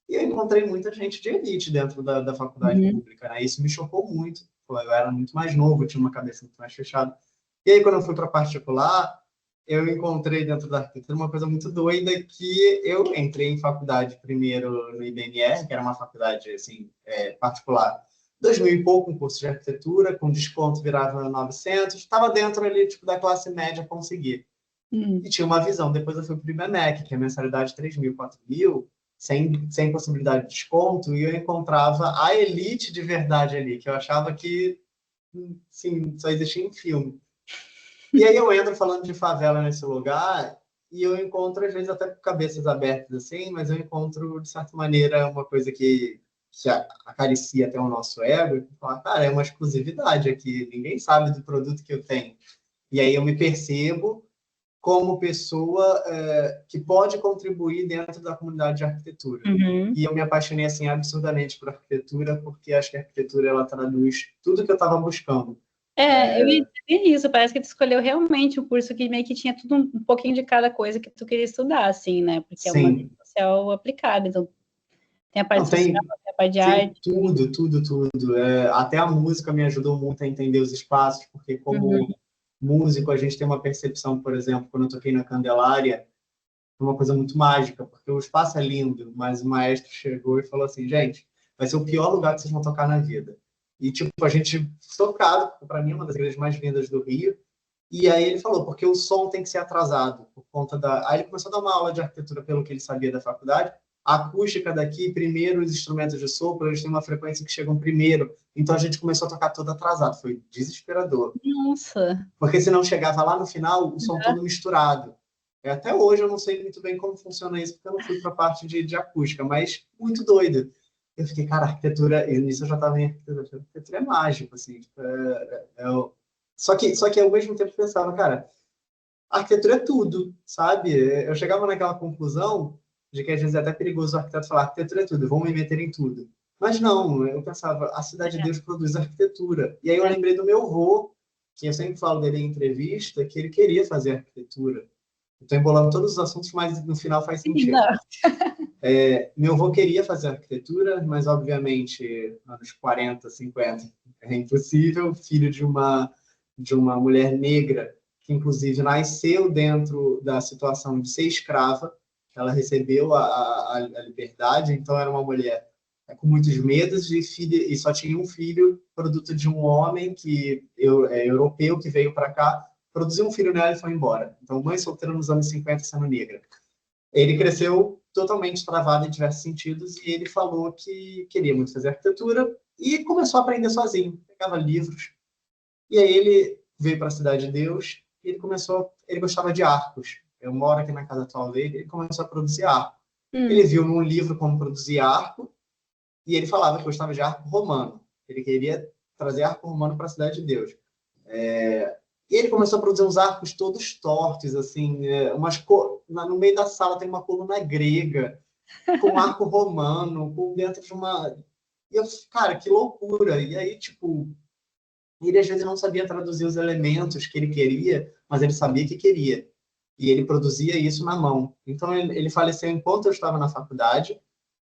E eu encontrei muita gente de elite dentro da faculdade pública, né? Isso me chocou muito. Eu era muito mais novo, eu tinha uma cabeça muito mais fechada. E aí, quando eu fui para particular, eu encontrei dentro da arquitetura uma coisa muito doida, que eu entrei em faculdade primeiro no IBMR, que era uma faculdade assim, particular, 2000 e pouco, um curso de arquitetura, com desconto virava 900, estava dentro ali tipo, da classe média conseguir. E tinha uma visão. Depois eu fui para o IBMEC, que é mensalidade 3.000, 4.000, sem possibilidade de desconto, e eu encontrava a elite de verdade ali, que eu achava que sim, só existia em filme. E aí eu entro falando de favela nesse lugar e eu encontro, às vezes, até com cabeças abertas assim, mas eu encontro, de certa maneira, uma coisa que acaricia até o nosso ego e fala, cara, é uma exclusividade aqui, ninguém sabe do produto que eu tenho. E aí eu me percebo como pessoa que pode contribuir dentro da comunidade de arquitetura. E eu me apaixonei assim absurdamente por arquitetura, porque acho que a arquitetura ela traduz tudo que eu estava buscando. Eu ia dizer isso, parece que tu escolheu realmente o curso que meio que tinha tudo um pouquinho de cada coisa que tu queria estudar, assim, né? Porque é uma ciência social aplicada, então tem a parte social, tem a parte de arte. Tudo. Até a música me ajudou muito a entender os espaços, porque como músico a gente tem uma percepção, por exemplo, quando eu toquei na Candelária, uma coisa muito mágica, porque o espaço é lindo, mas o maestro chegou e falou assim, gente, vai ser o pior lugar que vocês vão tocar na vida. E, tipo, a gente tocado, para mim, uma das igrejas mais lindas do Rio, E aí ele falou, porque o som tem que ser atrasado, por conta da... Aí ele começou a dar uma aula de arquitetura pelo que ele sabia da faculdade. A acústica daqui, primeiro os instrumentos de sopro, eles têm uma frequência que chegam primeiro. Então a gente começou a tocar todo atrasado, foi desesperador. Nossa. Porque senão chegava lá no final, o som todo misturado. Até hoje eu não sei muito bem como funciona isso, porque eu não fui para a parte de acústica, mas muito doido. Eu fiquei, cara, arquitetura, e nisso eu já estava em arquitetura. Arquitetura é mágico, assim. Tipo, só que ao mesmo tempo eu pensava, cara, arquitetura é tudo, sabe? Eu chegava naquela conclusão de que às vezes é até perigoso o arquiteto falar arquitetura é tudo, vão me meter em tudo. Mas não, eu pensava, a Cidade de Deus produz arquitetura. E aí eu lembrei do meu avô, que eu sempre falo dele em entrevista, que ele queria fazer arquitetura. Estou embolando todos os assuntos, mas no final faz sentido. Meu avô queria fazer arquitetura, mas obviamente anos 40, 50 é impossível. Filho de uma mulher negra, que inclusive nasceu dentro da situação de ser escrava, ela recebeu a liberdade, então era uma mulher com muitos medos e só tinha um filho, produto de um homem europeu que veio para cá, produziu um filho nela e foi embora. Então, mãe solteira nos anos 50 sendo negra. Ele cresceu totalmente travado em diversos sentidos e ele falou que queria muito fazer arquitetura e começou a aprender sozinho, pegava livros. E aí ele veio para a Cidade de Deus e ele gostava de arcos. Eu moro aqui na casa atual dele, ele começou a produzir arco. Ele viu num livro como produzir arco e ele falava que gostava de arco romano. Ele queria trazer arco romano para a Cidade de Deus. E ele começou a produzir uns arcos todos tortos, assim, no meio da sala tem uma coluna grega, com arco romano, dentro de uma... E eu, cara, que loucura! E aí, tipo, ele às vezes não sabia traduzir os elementos que ele queria, mas ele sabia que queria. E ele produzia isso na mão. Então, ele faleceu enquanto eu estava na faculdade,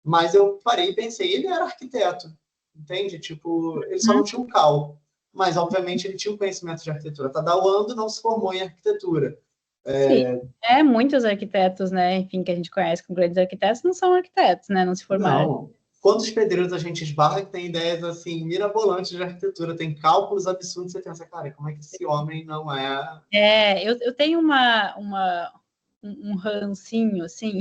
mas eu parei e pensei, ele era arquiteto, entende? Tipo, ele só não tinha um cal, mas obviamente ele tinha um conhecimento de arquitetura. Tadao não se formou em arquitetura. Sim, muitos arquitetos, né, enfim, que a gente conhece como grandes arquitetos, não são arquitetos, né, não se formaram. Não. Quantos pedreiros a gente esbarra que tem ideias, assim, mirabolantes de arquitetura, tem cálculos absurdos, você pensa, cara, como é que esse homem não é... Eu tenho um rancinho, assim,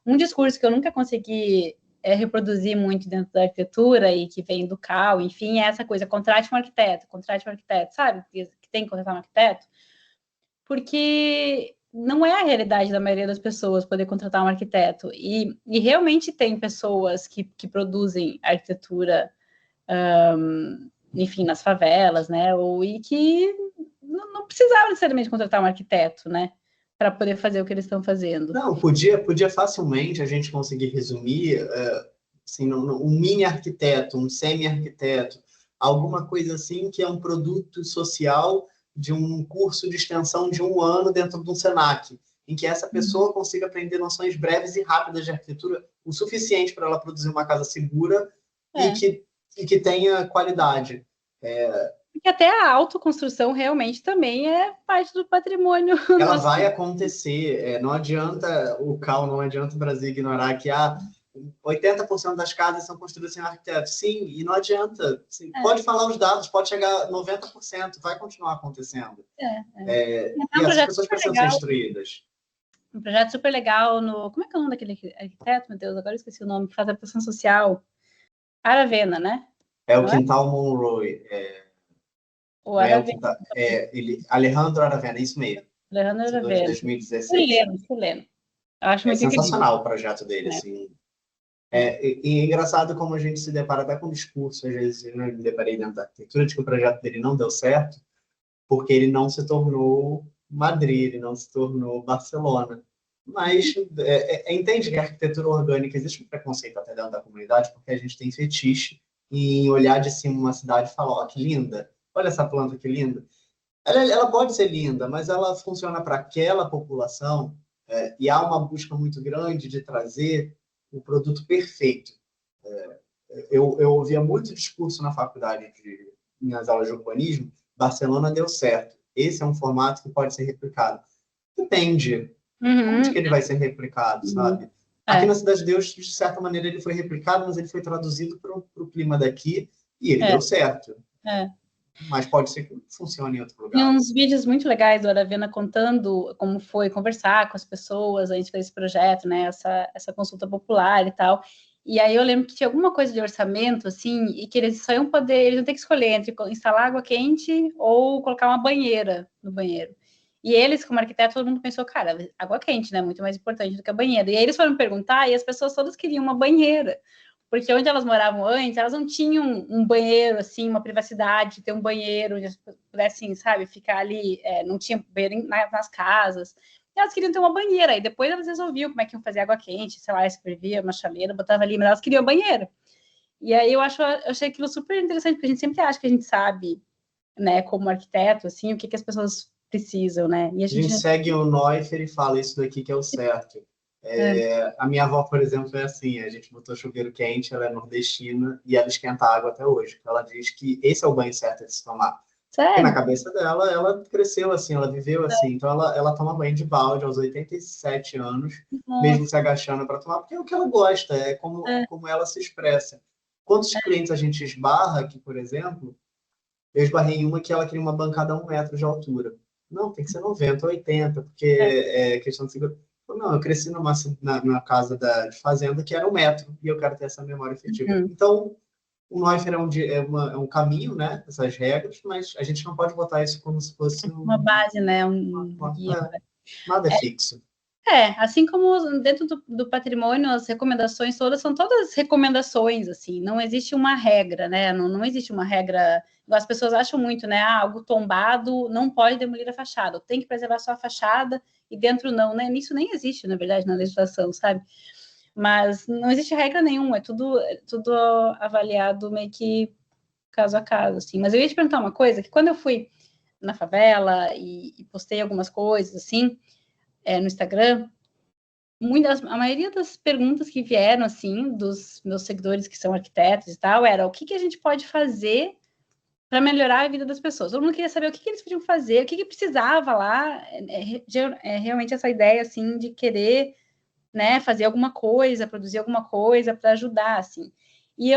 um discurso que eu nunca consegui reproduzir muito dentro da arquitetura e que vem do CAL, enfim, é essa coisa, contrate um arquiteto, sabe? Que tem que contratar um arquiteto, porque não é a realidade da maioria das pessoas poder contratar um arquiteto, e realmente tem pessoas que produzem arquitetura, enfim, nas favelas, né, e que não precisava necessariamente contratar um arquiteto, né, para poder fazer o que eles estão fazendo. Não, podia facilmente a gente conseguir resumir, assim, um mini arquiteto, um semi-arquiteto, alguma coisa assim que é um produto social de um curso de extensão de 1 ano dentro de um Senac, em que essa pessoa consiga aprender noções breves e rápidas de arquitetura, o suficiente para ela produzir uma casa segura e que tenha qualidade. Porque até a autoconstrução realmente também é parte do patrimônio. Ela vai acontecer. Não adianta o CAL, não adianta o Brasil ignorar que 80% das casas são construídas sem arquiteto. Sim, e não adianta. Assim, pode falar os dados, pode chegar a 90%, vai continuar acontecendo. E essas pessoas precisam ser instruídas. Um projeto super legal no... Como é que é o nome daquele arquiteto, meu Deus? Agora eu esqueci o nome, que faz a habitação social. Aravena, né? É o Quintal Monroe. O Aravena. Alejandro Aravena, isso mesmo. Alejandro Aravena. 2016. Chileno. Acho muito sensacional o projeto dele, assim. E é engraçado como a gente se depara até com o discurso, às vezes eu me deparei dentro da arquitetura, de que o projeto dele não deu certo, porque ele não se tornou Madrid, ele não se tornou Barcelona. Mas entende que a arquitetura orgânica, existe um preconceito até dentro da comunidade, porque a gente tem fetiche em olhar de cima uma cidade e falar, ó, que linda, olha essa planta que linda. Ela pode ser linda, mas ela funciona para aquela população, e há uma busca muito grande de trazer o produto perfeito. Eu ouvia muito discurso na faculdade, nas aulas de urbanismo, Barcelona deu certo. Esse é um formato que pode ser replicado. Depende. Onde que ele vai ser replicado, sabe? Aqui na Cidade de Deus, de certa maneira, ele foi replicado, mas ele foi traduzido para o clima daqui e ele deu certo. mas pode ser que funcione em outro Tem lugar. uns vídeos muito legais do Aravena contando como foi conversar com as pessoas antes desse projeto, né? Essa consulta popular e tal. E aí eu lembro que tinha alguma coisa de orçamento, assim, e que eles só iam poder, eles iam ter que escolher entre instalar água quente ou colocar uma banheira no banheiro. E eles, como arquiteto, todo mundo pensou, cara, água quente, né? Muito mais importante do que a banheira. E aí eles foram perguntar e as pessoas todas queriam uma banheira. Porque onde elas moravam antes, elas não tinham um banheiro, assim, uma privacidade, ter um banheiro onde elas pudessem, sabe, ficar ali, não tinha banheiro nas casas. E elas queriam ter uma banheira, e depois elas resolviam como é que iam fazer água quente, sei lá, escrevia uma chaleira, botava ali, mas elas queriam banheiro. E aí eu achei aquilo super interessante, porque a gente sempre acha que a gente sabe, né, como arquiteto, assim, o que as pessoas precisam, né? E a A gente gente... segue o Neuffer e fala isso daqui que é o certo. A minha avó, por exemplo, é assim, a gente botou chuveiro quente, ela é nordestina e ela esquenta a água até hoje. Ela diz que esse é o banho certo de se tomar. Porque na Sério? cabeça dela, ela cresceu assim, ela viveu assim. Então ela toma banho de balde aos 87 anos, mesmo Nossa, se agachando para tomar, porque é o que ela gosta, é como ela se expressa. Quantos clientes a gente esbarra aqui, por exemplo, eu esbarrei em uma que ela queria uma bancada a 1 metro de altura. Não, tem que ser 90, 80, porque é questão de segurança. Não, eu cresci na casa de fazenda que era 1 metro, e eu quero ter essa memória afetiva. Então, o Neuffer é um caminho, né? Essas regras, mas a gente não pode botar isso como se fosse uma base, né? nada é fixo. Assim como dentro do patrimônio, as recomendações todas são todas recomendações, assim, não existe uma regra, né? Não existe uma regra. As pessoas acham muito, né? Algo tombado não pode demolir a fachada, tem que preservar só a fachada e dentro não, né? Isso nem existe, na verdade, na legislação, sabe? Mas não existe regra nenhuma, é tudo avaliado meio que caso a caso, assim. Mas eu ia te perguntar uma coisa, que quando eu fui na favela e postei algumas coisas, assim, no Instagram, a maioria das perguntas que vieram, assim, dos meus seguidores que são arquitetos e tal, era o que a gente pode fazer para melhorar a vida das pessoas. Todo mundo queria saber o que eles podiam fazer, o que precisava lá. Realmente essa ideia, assim, de querer, né, fazer alguma coisa, produzir alguma coisa para ajudar, assim. E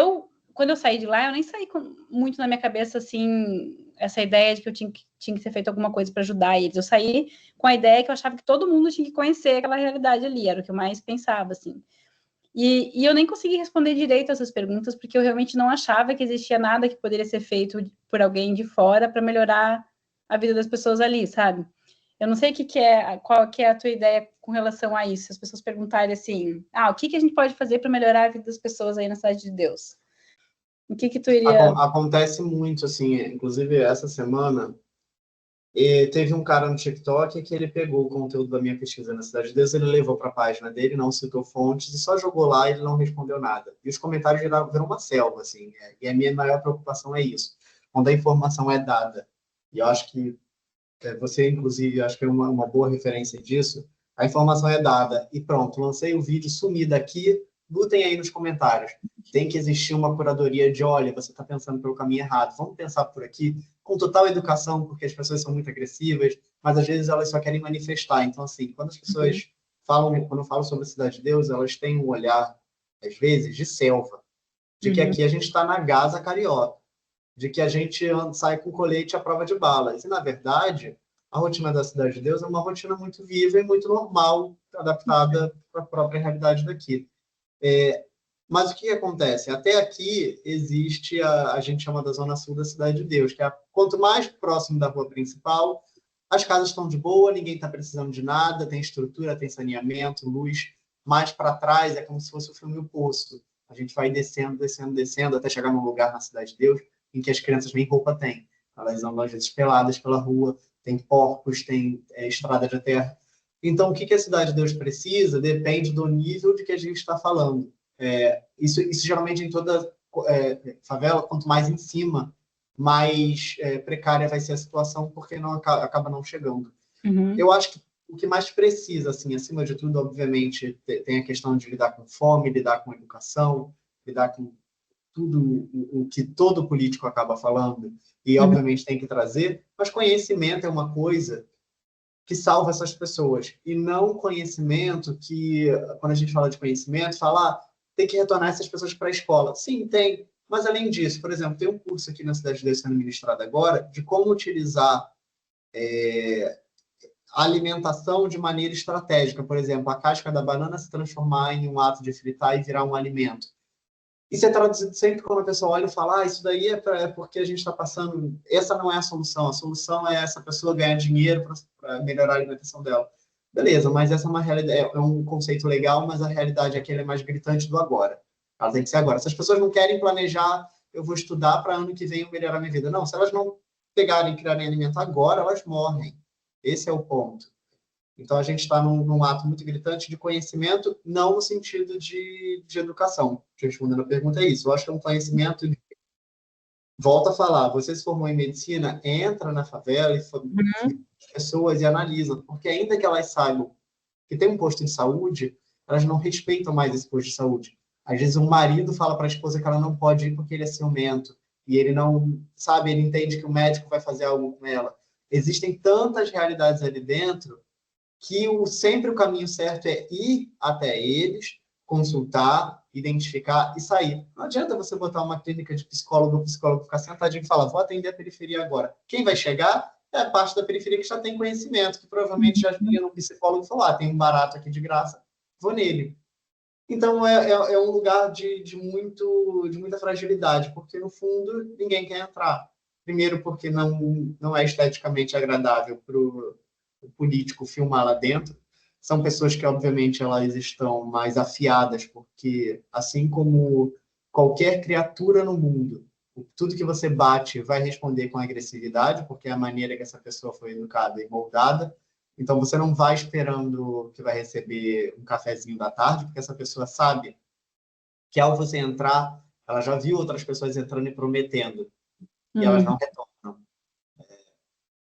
quando eu saí de lá, eu nem saí muito na minha cabeça, assim, essa ideia de que eu tinha que ser feito alguma coisa para ajudar eles. Eu saí com a ideia que eu achava que todo mundo tinha que conhecer aquela realidade ali, era o que eu mais pensava, assim. E eu nem consegui responder direito essas perguntas, porque eu realmente não achava que existia nada que poderia ser feito por alguém de fora para melhorar a vida das pessoas ali, sabe? Eu não sei qual que é a tua ideia com relação a isso. As pessoas perguntarem assim, o que a gente pode fazer para melhorar a vida das pessoas aí na Cidade de Deus? O que tu iria... Acontece muito, assim, inclusive essa semana, teve um cara no TikTok que ele pegou o conteúdo da minha pesquisa na Cidade de Deus, ele levou para a página dele, não citou fontes, e só jogou lá e ele não respondeu nada. E os comentários viram uma selva, assim, e a minha maior preocupação é isso, quando a informação é dada. E eu acho que você, inclusive, acho que é uma boa referência disso, a informação é dada e pronto, lancei o vídeo, sumi daqui, lutem aí nos comentários. Tem que existir uma curadoria de, olha, você está pensando pelo caminho errado, vamos pensar por aqui, com total educação, porque as pessoas são muito agressivas, mas às vezes elas só querem manifestar. Então, assim, quando as pessoas quando eu falo sobre a Cidade de Deus, elas têm um olhar, às vezes, de selva, de que aqui a gente está na Gaza carioca, de que a gente sai com colete à prova de balas. E, na verdade, a rotina da Cidade de Deus é uma rotina muito viva e muito normal, adaptada para a própria realidade daqui. Mas o que acontece? Até aqui existe a gente chama da Zona Sul da Cidade de Deus, que é quanto mais próximo da rua principal, as casas estão de boa, ninguém está precisando de nada, tem estrutura, tem saneamento, luz. Mais para trás é como se fosse o filme O Poço. A gente vai descendo, descendo, descendo, até chegar num lugar na Cidade de Deus em que as crianças nem roupa têm. Elas andam, às vezes, peladas pela rua, tem porcos, tem estrada de terra. Então, o que a Cidade de Deus precisa depende do nível de que a gente está falando. Isso geralmente em toda favela, quanto mais em cima, mais precária vai ser a situação, porque não acaba não chegando. Eu acho que o que mais precisa, assim, acima de tudo, obviamente, tem a questão de lidar com fome, lidar com educação, lidar com tudo o que todo político acaba falando, e obviamente tem que trazer, mas conhecimento é uma coisa que salva essas pessoas, e não conhecimento que, quando a gente fala de conhecimento, fala, tem que retornar essas pessoas para a escola. Sim, tem, Mas, além disso, por exemplo, tem um curso aqui na Cidade de Deus sendo ministrado agora de como utilizar a alimentação de maneira estratégica. Por exemplo, a casca da banana se transformar em um ato de fritar e virar um alimento. Isso é traduzido sempre quando a pessoa olha e fala, isso daí é porque a gente está passando... Essa não é a solução é essa pessoa ganhar dinheiro para melhorar a alimentação dela. Beleza, mas essa é uma realidade, é um conceito legal, mas a realidade é que ele é mais gritante do agora. Ela tem que ser agora. Se as pessoas não querem planejar, eu vou estudar para ano que vem eu melhorar minha vida. Não, se elas não pegarem e criarem alimento agora, elas morrem. Esse é o ponto. Então, a gente está num ato muito gritante de conhecimento, não no sentido de educação. Respondendo a pergunta, é isso. Eu acho que é um conhecimento... Volta a falar, você se formou em medicina, entra na favela e pessoas e analisa, porque ainda que elas saibam que tem um posto de saúde, elas não respeitam mais esse posto de saúde. Às vezes, um marido fala para a esposa que ela não pode ir porque ele é ciumento, e ele não sabe, ele entende que o médico vai fazer algo com ela. Existem tantas realidades ali dentro que sempre o caminho certo é ir até eles, consultar, identificar e sair. Não adianta você botar uma clínica de psicólogo ou psicólogo ficar sentadinho e falar, vou atender a periferia agora. Quem vai chegar é a parte da periferia que já tem conhecimento, que provavelmente já viria no psicólogo e falou, tem um barato aqui de graça, vou nele. Então, é um lugar de muita fragilidade, porque, no fundo, ninguém quer entrar. Primeiro, porque não é esteticamente agradável para o político filmar lá dentro. São pessoas que, obviamente, elas estão mais afiadas, porque, assim como qualquer criatura no mundo, tudo que você bate vai responder com agressividade, porque é a maneira que essa pessoa foi educada e moldada. Então, você não vai esperando que vai receber um cafezinho da tarde, porque essa pessoa sabe que, ao você entrar, ela já viu outras pessoas entrando e prometendo, e elas não retornam.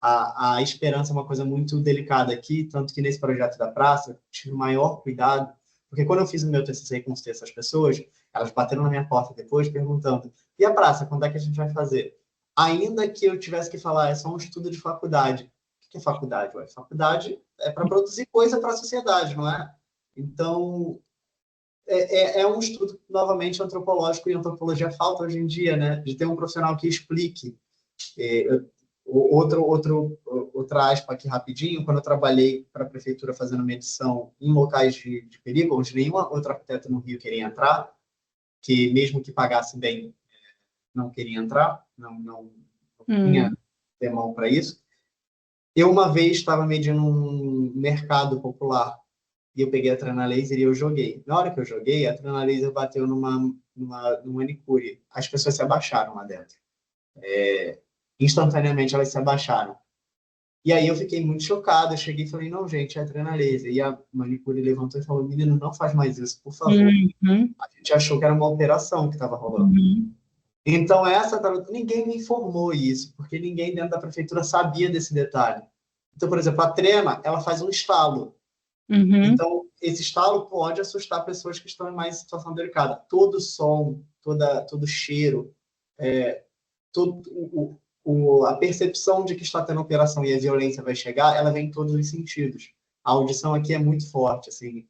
A esperança é uma coisa muito delicada aqui, tanto que nesse projeto da praça, eu tive o maior cuidado, porque quando eu fiz o meu TCC e consultei essas pessoas, elas bateram na minha porta depois, perguntando, e a praça, quando é que a gente vai fazer? Ainda que eu tivesse que falar, é só um estudo de faculdade. O que é faculdade? Ué, faculdade é para produzir coisa para a sociedade, não é? Então, é um estudo, novamente, antropológico, e antropologia falta hoje em dia, né? De ter um profissional que explique. Outra aspa aqui rapidinho, quando eu trabalhei para a prefeitura fazendo medição em locais de perigo, onde nenhum outro arquiteto no Rio queria entrar, que mesmo que pagasse bem, não queria entrar, não tinha demão para isso. Eu, uma vez, estava medindo um mercado popular e eu peguei a trena laser e eu joguei. Na hora que eu joguei, a trena laser bateu numa manicure. As pessoas se abaixaram lá dentro. Instantaneamente, elas se abaixaram. E aí eu fiquei muito chocado. Eu cheguei e falei, não, gente, é a trena laser. E a manicure levantou e falou, menino, não faz mais isso, por favor. A gente achou que era uma operação que estava rolando. Então, ninguém me informou isso, porque ninguém dentro da prefeitura sabia desse detalhe. Então, por exemplo, a trena, ela faz um estalo. Então, esse estalo pode assustar pessoas que estão em mais situação delicada. Todo som, todo cheiro, a percepção de que está tendo operação e a violência vai chegar, ela vem em todos os sentidos. A audição aqui é muito forte, assim.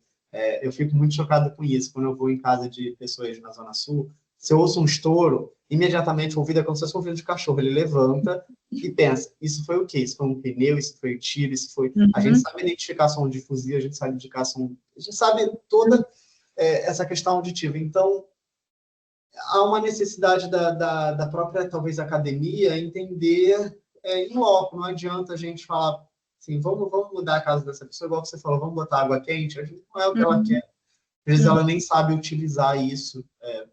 Eu fico muito chocado com isso. Quando eu vou em casa de pessoas na Zona Sul, se eu ouço um estouro, imediatamente o ouvido é como se fosse um ouvido de cachorro. Ele levanta e pensa, isso foi o quê? Isso foi um pneu, isso foi um tiro, isso foi... A gente sabe identificar som de fuzil, a gente sabe identificar som... A gente sabe toda essa questão auditiva. Então, há uma necessidade da própria, talvez, academia entender em loco. Não adianta a gente falar assim, vamos mudar a casa dessa pessoa, igual você falou, vamos botar água quente. A gente não é o que ela quer. Às vezes ela nem sabe utilizar isso,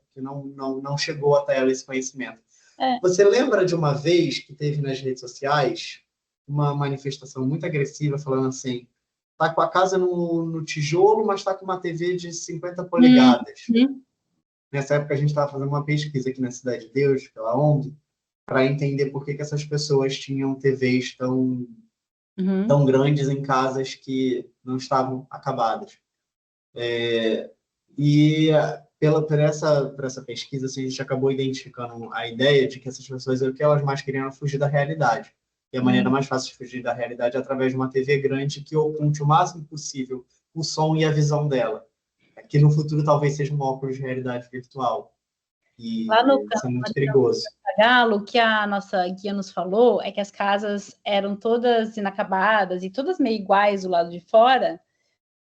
porque não chegou até ela esse conhecimento. Você lembra de uma vez que teve nas redes sociais uma manifestação muito agressiva falando assim, tá com a casa no tijolo, mas está com uma TV de 50 polegadas. Nessa época, a gente estava fazendo uma pesquisa aqui na Cidade de Deus, pela ONG, para entender por que essas pessoas tinham TVs tão grandes em casas que não estavam acabadas. E por essa pesquisa, assim, a gente acabou identificando a ideia de que essas pessoas, o que elas mais queriam era fugir da realidade. E a maneira mais fácil de fugir da realidade é através de uma TV grande que oculte o máximo possível o som e a visão dela. Que no futuro talvez seja um óculos de realidade virtual. E Lá no isso é campo muito perigoso. Galo, o que a nossa guia nos falou é que as casas eram todas inacabadas e todas meio iguais do lado de fora,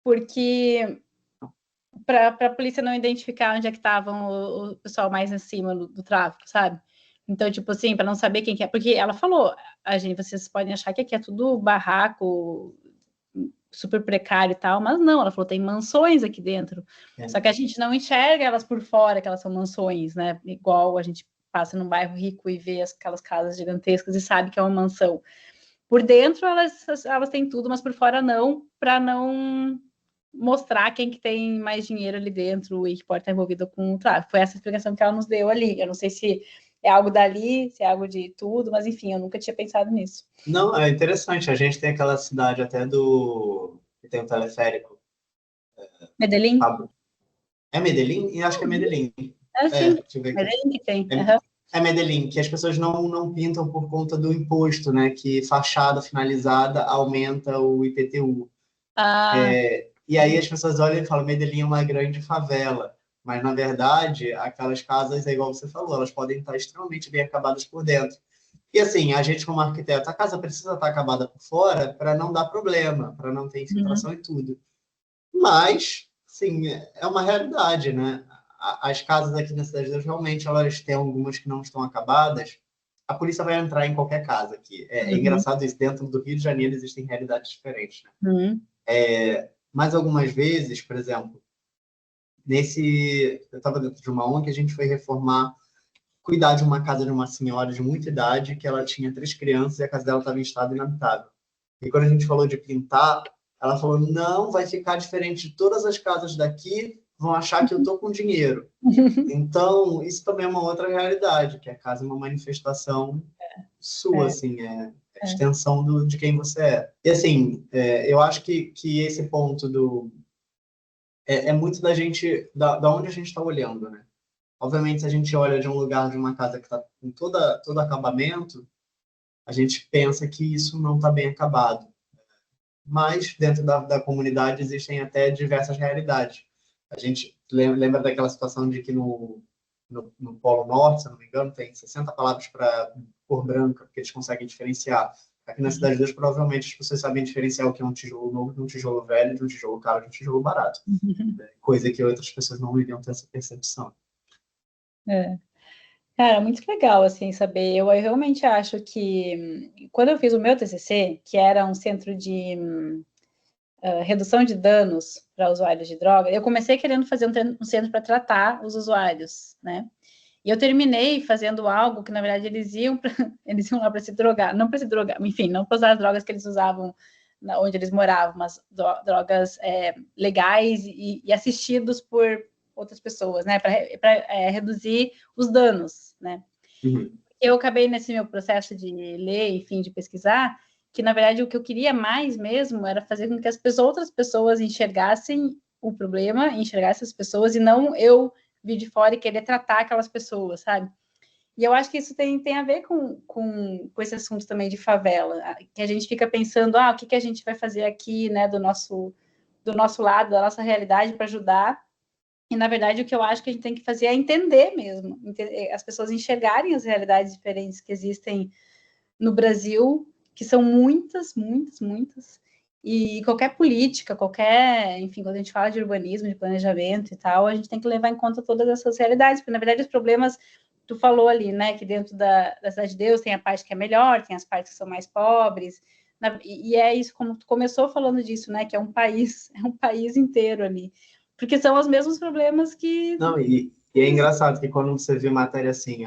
porque para a polícia não identificar onde é que estavam o pessoal mais acima do tráfico, sabe? Então, tipo assim, para não saber quem que é, porque ela falou, a gente, vocês podem achar que aqui é tudo barraco, super precário e tal, mas não, ela falou, tem mansões aqui dentro. É. Só que a gente não enxerga elas por fora, que elas são mansões, né? Igual a gente passa num bairro rico e vê aquelas casas gigantescas e sabe que é uma mansão. Por dentro elas têm tudo, mas por fora não, para não mostrar quem que tem mais dinheiro ali dentro e que pode estar envolvido com o tráfico. Foi essa explicação que ela nos deu ali. Eu não sei se é algo dali, se é algo de tudo, mas enfim, eu nunca tinha pensado nisso. Não, é interessante. A gente tem aquela cidade até que tem um teleférico. Medellín? É Medellín? E acho que é Medellín. É, sim. Deixa eu ver aqui. Medellín que tem. É Medellín, que as pessoas não pintam por conta do imposto, né? Que fachada finalizada aumenta o IPTU. Ah, E aí as pessoas olham e falam, Medellín é uma grande favela. Mas, na verdade, aquelas casas, é igual você falou, elas podem estar extremamente bem acabadas por dentro. E assim, a gente como arquiteto, a casa precisa estar acabada por fora para não dar problema, para não ter infiltração e tudo. Mas, sim, é uma realidade, né? As casas aqui na Cidade de Deus, realmente, elas têm algumas que não estão acabadas. A polícia vai entrar em qualquer casa aqui. É engraçado isso, dentro do Rio de Janeiro existem realidades diferentes, né? Mas algumas vezes, por exemplo, eu estava dentro de uma ONG, a gente foi reformar, cuidar de uma casa de uma senhora de muita idade, que ela tinha 3 crianças e a casa dela estava em estado inabitável. E quando a gente falou de pintar, ela falou, não, vai ficar diferente de todas as casas daqui, vão achar que eu estou com dinheiro. Então, isso também é uma outra realidade, que a casa é uma manifestação sua, assim, é a extensão de quem você é. E, assim, eu acho que esse ponto é muito da gente, da onde a gente está olhando, né? Obviamente, se a gente olha de um lugar, de uma casa que está com todo acabamento, a gente pensa que isso não está bem acabado. Mas dentro da comunidade existem até diversas realidades. A gente lembra daquela situação de que no Polo Norte, se não me engano, tem 60 palavras para cor branca, porque eles conseguem diferenciar. Aqui na Cidade de Deus, provavelmente, as pessoas sabem diferenciar o que é um tijolo novo de um tijolo velho, de um tijolo caro, de um tijolo barato. Coisa que outras pessoas não iriam ter essa percepção. Cara, muito legal, assim, saber. Eu realmente acho que, quando eu fiz o meu TCC, que era um centro de redução de danos para usuários de droga, eu comecei querendo fazer um centro para tratar os usuários, né? E eu terminei fazendo algo que, na verdade, eles iam lá para se drogar, não para se drogar, enfim, não para usar as drogas que eles usavam onde eles moravam, mas drogas legais e assistidos por outras pessoas, né, para reduzir os danos, né. Uhum. Eu acabei nesse meu processo de ler, enfim, de pesquisar, que na verdade o que eu queria mais mesmo era fazer com que as outras pessoas enxergassem o problema, enxergassem as pessoas e não eu vir de fora e querer tratar aquelas pessoas, sabe? E eu acho que isso tem a ver com esse assunto também de favela, que a gente fica pensando, o que a gente vai fazer aqui, né, do nosso lado, da nossa realidade para ajudar. E, na verdade, o que eu acho que a gente tem que fazer é entender mesmo, as pessoas enxergarem as realidades diferentes que existem no Brasil, que são muitas, muitas, muitas, e qualquer política, enfim, quando a gente fala de urbanismo, de planejamento e tal, a gente tem que levar em conta todas essas realidades, porque, na verdade, os problemas, tu falou ali, né, que dentro da Cidade de Deus tem a parte que é melhor, tem as partes que são mais pobres, e é isso, como tu começou falando disso, né, que é um país inteiro ali, porque são os mesmos problemas que... Não, e é engraçado que quando você vê matéria assim,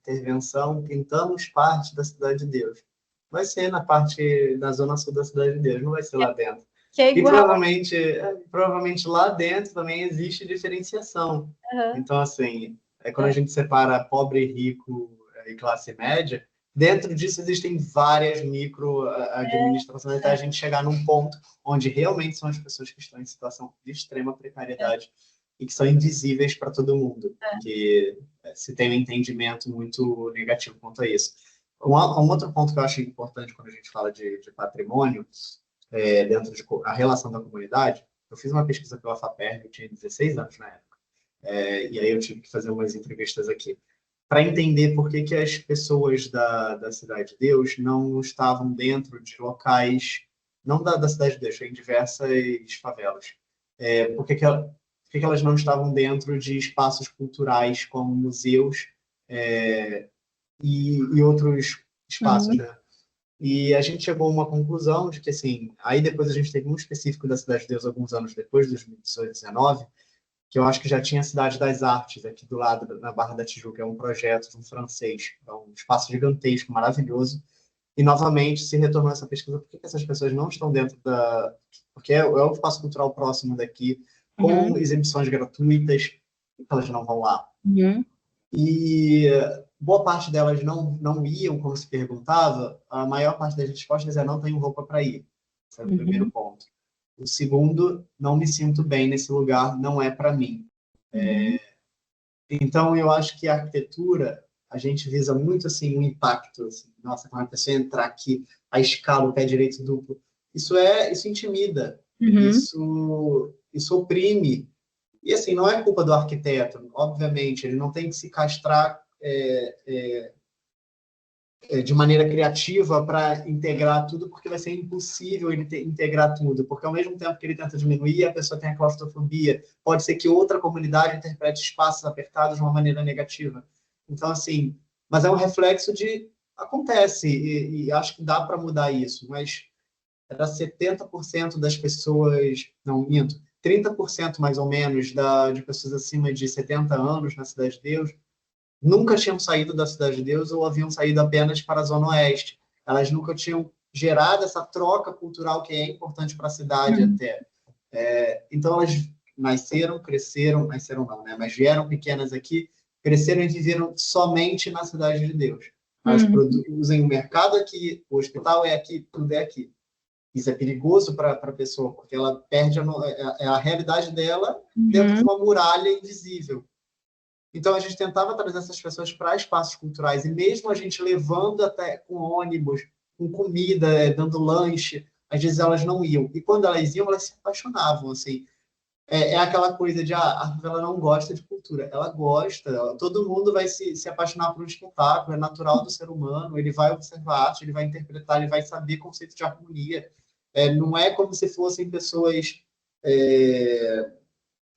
intervenção, pintamos parte da Cidade de Deus. Vai ser na zona sul da Cidade de Deus, não vai ser lá dentro. Que é E igual. provavelmente lá dentro também existe diferenciação. Uhum. Então, assim, quando a gente separa pobre, rico e classe média, dentro disso existem várias micro-administrações até a gente chegar num ponto onde realmente são as pessoas que estão em situação de extrema precariedade e que são invisíveis para todo mundo, que se tem um entendimento muito negativo quanto a isso. Um outro ponto que eu acho importante quando a gente fala de patrimônio, dentro de a relação da comunidade, eu fiz uma pesquisa pela FAPERJ, eu tinha 16 anos na época. e aí eu tive que fazer umas entrevistas aqui, para entender por que as pessoas da Cidade de Deus não estavam dentro de locais, não da Cidade de Deus, em diversas favelas. Por que elas não estavam dentro de espaços culturais como museus e outros espaços, né? E a gente chegou a uma conclusão de que, assim, aí depois a gente teve um específico da Cidade de Deus alguns anos depois, 2018, 2019, que eu acho que já tinha a Cidade das Artes, aqui do lado, na Barra da Tijuca, é um projeto de um francês, é um espaço gigantesco, maravilhoso, e novamente se retornou essa pesquisa, por que essas pessoas não estão dentro da... Porque é um espaço cultural próximo daqui, com exibições gratuitas, e elas não vão lá. E boa parte delas não iam, como se perguntava, a maior parte das respostas é não tenho roupa para ir. Esse é o primeiro ponto. O segundo, não me sinto bem nesse lugar, não é para mim. Então, eu acho que a arquitetura, a gente visa muito assim, um impacto. Assim, nossa, quando a pessoa entrar aqui, a escala, o pé direito duplo. Isso intimida, isso oprime. E assim, não é culpa do arquiteto, obviamente, ele não tem que se castrar de maneira criativa para integrar tudo, porque vai ser impossível ele integrar tudo, porque ao mesmo tempo que ele tenta diminuir, a pessoa tem a claustrofobia. Pode ser que outra comunidade interprete espaços apertados de uma maneira negativa. Então, assim, mas é um reflexo de... Acontece, e acho que dá para mudar isso, mas era 70% das pessoas... Não, minto. 30% mais ou menos de pessoas acima de 70 anos na Cidade de Deus nunca tinham saído da Cidade de Deus ou haviam saído apenas para a Zona Oeste. Elas nunca tinham gerado essa troca cultural que é importante para a cidade até. Então, elas cresceram não, né? Mas vieram pequenas aqui, cresceram e viveram somente na Cidade de Deus. Elas produzem o mercado aqui, o hospital é aqui, tudo é aqui. Isso é perigoso para a pessoa, porque ela perde a realidade dela dentro de uma muralha invisível. Então, a gente tentava trazer essas pessoas para espaços culturais, e mesmo a gente levando até com ônibus, com comida, dando lanche, às vezes elas não iam. E quando elas iam, elas se apaixonavam, assim. É aquela coisa de, a favela não gosta de cultura. Ela gosta, todo mundo vai se apaixonar por um espetáculo, é natural do ser humano, ele vai observar arte, ele vai interpretar, ele vai saber conceito de harmonia. Não é como se fossem pessoas...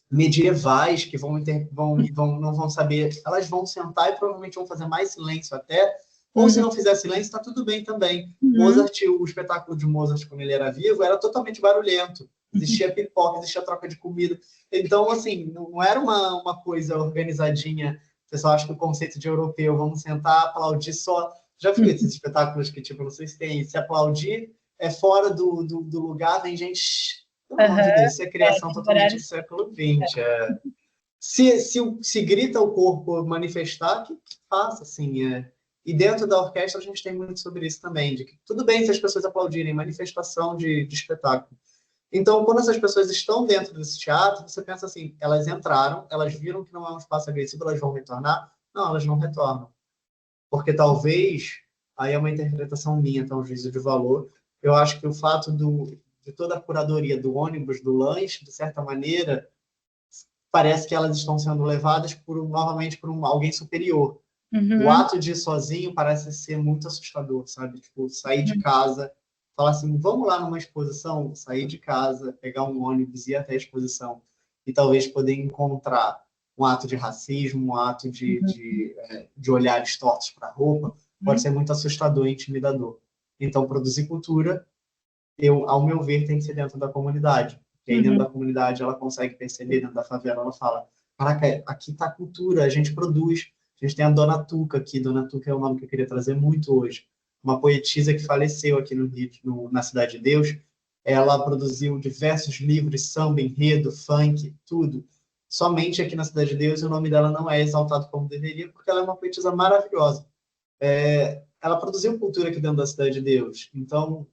medievais que não vão saber, elas vão sentar e provavelmente vão fazer mais silêncio até, ou se não fizer silêncio, está tudo bem também. Mozart, o espetáculo de Mozart, quando ele era vivo, era totalmente barulhento. Existia pipoca, existia troca de comida. Então, assim, não era uma coisa organizadinha. O pessoal acha que o conceito de europeu, vamos sentar, aplaudir só. Já viu esses espetáculos que, tipo, não sei se tem, se aplaudir é fora do lugar, vem gente... Pelo amor de Deus, isso é criação totalmente do século XX. Se grita o corpo manifestar, que faça, assim. E dentro da orquestra a gente tem muito sobre isso também, de que tudo bem se as pessoas aplaudirem, manifestação de espetáculo. Então, quando essas pessoas estão dentro desse teatro, você pensa assim, elas entraram, elas viram que não é um espaço agressivo, elas vão retornar? Não, elas não retornam. Porque talvez, aí é uma interpretação minha, então, um juízo de valor, eu acho que o fato de toda a curadoria do ônibus, do lanche, de certa maneira, parece que elas estão sendo levadas novamente por alguém superior. O ato de ir sozinho parece ser muito assustador, sabe? Tipo, sair de casa, falar assim, vamos lá numa exposição, sair de casa, pegar um ônibus, ir até a exposição e talvez poder encontrar um ato de racismo, um ato de olhares tortos para a roupa, pode ser muito assustador e intimidador. Então, produzir cultura, ao meu ver, tem que ser dentro da comunidade. E aí, dentro da comunidade, ela consegue perceber, dentro da favela, ela fala, caraca, aqui está a cultura, a gente produz. A gente tem a Dona Tuca aqui. Dona Tuca é o nome que eu queria trazer muito hoje. Uma poetisa que faleceu aqui no Rio, na Cidade de Deus. Ela produziu diversos livros, samba, enredo, funk, tudo. Somente aqui na Cidade de Deus, o nome dela não é exaltado como deveria, porque ela é uma poetisa maravilhosa. Ela produziu cultura aqui dentro da Cidade de Deus. Então,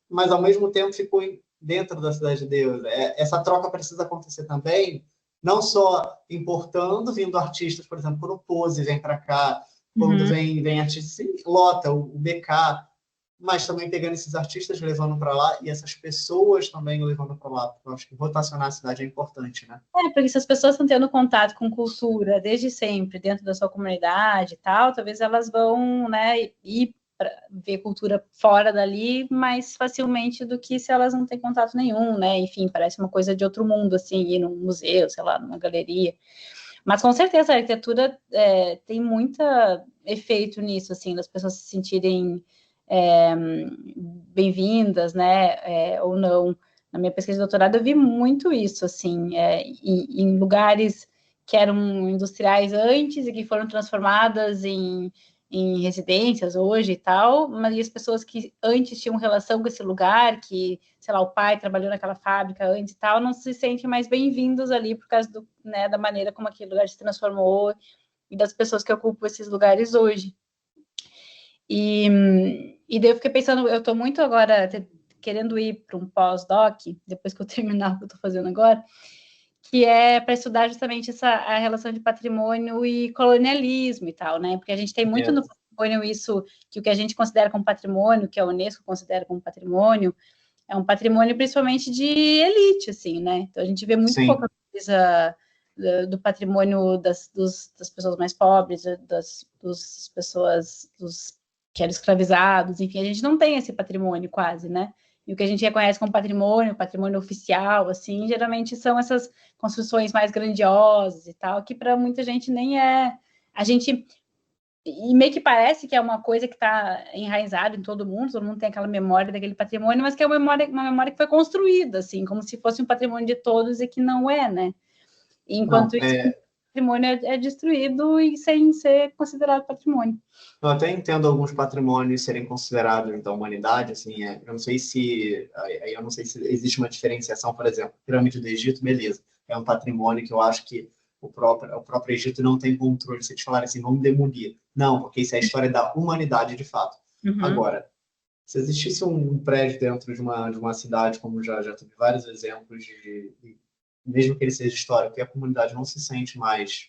mas ao mesmo tempo ficou dentro da Cidade de Deus. Essa troca precisa acontecer também, não só importando, vindo artistas, por exemplo, quando o Pose vem para cá, quando vem artistas, sim, lota, o BK, mas também pegando esses artistas e levando para lá, e essas pessoas também levando para lá, porque eu acho que rotacionar a cidade é importante, né? Porque se as pessoas estão tendo contato com cultura desde sempre, dentro da sua comunidade e tal, talvez elas vão, né, ir para ver cultura fora dali mais facilmente do que se elas não têm contato nenhum, né? Enfim, parece uma coisa de outro mundo, assim, ir num museu, sei lá, numa galeria. Mas com certeza a arquitetura tem muito efeito nisso, assim, das pessoas se sentirem bem-vindas, né, ou não. Na minha pesquisa de doutorado eu vi muito isso, assim, em lugares que eram industriais antes e que foram transformadas em residências hoje e tal, mas e as pessoas que antes tinham relação com esse lugar, que, sei lá, o pai trabalhou naquela fábrica antes e tal, não se sentem mais bem-vindos ali por causa do, né, da maneira como aquele lugar se transformou e das pessoas que ocupam esses lugares hoje. E daí eu fiquei pensando, eu estou muito agora querendo ir para um pós-doc, depois que eu terminar o que eu estou fazendo agora, que é para estudar justamente a relação de patrimônio e colonialismo e tal, né? Porque a gente tem muito no patrimônio isso, que o que a gente considera como patrimônio, que a Unesco considera como patrimônio, é um patrimônio principalmente de elite, assim, né? Então a gente vê muito pouca coisa do patrimônio das pessoas mais pobres, das pessoas que eram escravizados, enfim, a gente não tem esse patrimônio quase, né? E o que a gente reconhece como patrimônio oficial, assim, geralmente são essas construções mais grandiosas e tal, que para muita gente nem é. A gente. E meio que parece que é uma coisa que está enraizada em todo mundo tem aquela memória daquele patrimônio, mas que é uma memória que foi construída, assim, como se fosse um patrimônio de todos e que não é, né? Enquanto isso, o patrimônio é destruído e sem ser considerado patrimônio. Eu até entendo alguns patrimônios serem considerados da humanidade, assim, eu não sei se existe uma diferenciação, por exemplo, a Pirâmide do Egito, beleza, é um patrimônio que eu acho que o próprio Egito não tem controle, se eles falarem assim, vamos demolir. Não, porque isso é a história da humanidade, de fato. Agora, se existisse um prédio dentro de uma cidade, como já tive vários exemplos mesmo que ele seja histórico, que a comunidade não se sente mais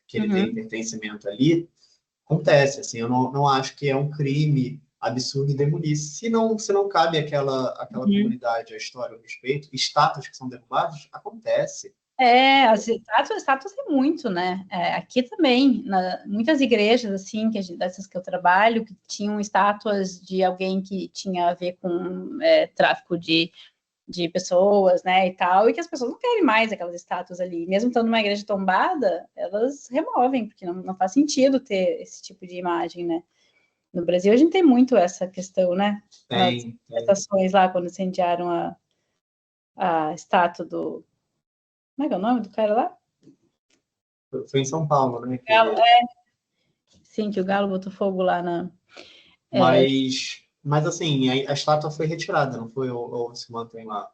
que ele tem pertencimento ali, acontece, assim, eu não acho que é um crime absurdo demolir. Se não cabe aquela comunidade, a história, o respeito, estátuas que são derrubadas, acontece. As estátuas tem muito, né? Aqui também, muitas igrejas, assim, dessas que eu trabalho, que tinham estátuas de alguém que tinha a ver com tráfico de pessoas, né, e tal, e que as pessoas não querem mais aquelas estátuas ali. Mesmo estando numa igreja tombada, elas removem, porque não faz sentido ter esse tipo de imagem, né? No Brasil, a gente tem muito essa questão, né? Nas manifestações lá, quando incendiaram a estátua do... Como é que é o nome do cara lá? Foi em São Paulo, né? Galo, sim, que o Galo botou fogo lá na... Mas assim, a estátua foi retirada, não foi? Ou se mantém lá?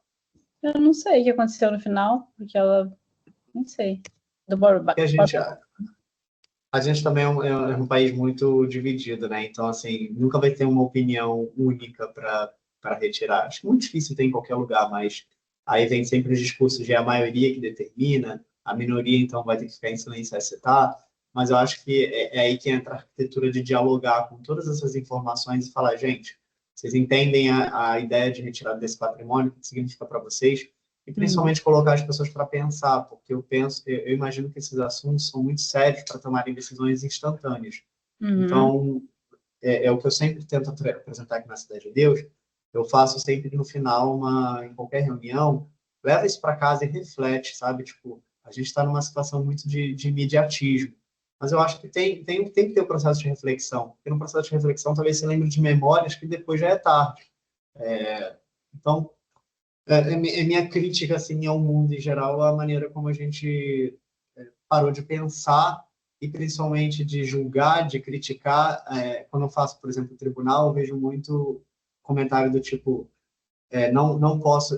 Eu não sei o que aconteceu no final, porque ela... Não sei. Do Borba. A gente também é um país muito dividido, né? Então, assim, nunca vai ter uma opinião única para retirar. Acho muito difícil ter em qualquer lugar, mas aí vem sempre os discursos de a maioria que determina, a minoria, então, vai ter que ficar em silêncio e aceitar. Mas eu acho que é aí que entra a arquitetura de dialogar com todas essas informações e falar, gente, vocês entendem a ideia de retirada desse patrimônio, o que significa para vocês? E principalmente colocar as pessoas para pensar, porque eu imagino que esses assuntos são muito sérios para tomarem decisões instantâneas. Então, é o que eu sempre tento apresentar aqui na Cidade de Deus. Eu faço sempre no final, em qualquer reunião, leva isso para casa e reflete, sabe? Tipo, a gente está numa situação muito de imediatismo, mas eu acho que tem que ter o processo de reflexão, porque no processo de reflexão talvez você lembre de memórias que depois já é tarde. Então, minha crítica assim ao mundo em geral, a maneira como a gente parou de pensar e principalmente de julgar, de criticar. Quando eu faço, por exemplo, o tribunal, eu vejo muito comentário do tipo não posso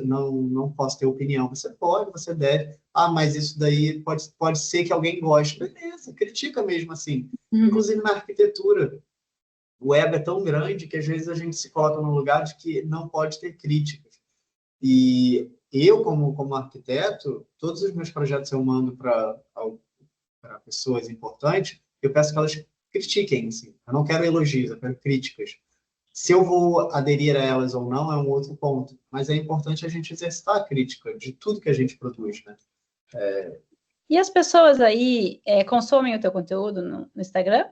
ter opinião. Você pode, você deve. Ah, mas isso daí pode ser que alguém goste. Beleza, critica mesmo assim. Inclusive na arquitetura, o ego é tão grande que às vezes a gente se coloca num lugar de que não pode ter críticas. E eu, como arquiteto, todos os meus projetos eu mando para pessoas importantes, eu peço que elas critiquem. Assim. Eu não quero elogios, eu quero críticas. Se eu vou aderir a elas ou não é um outro ponto, mas é importante a gente exercitar a crítica de tudo que a gente produz, né? E as pessoas aí consomem o teu conteúdo no Instagram?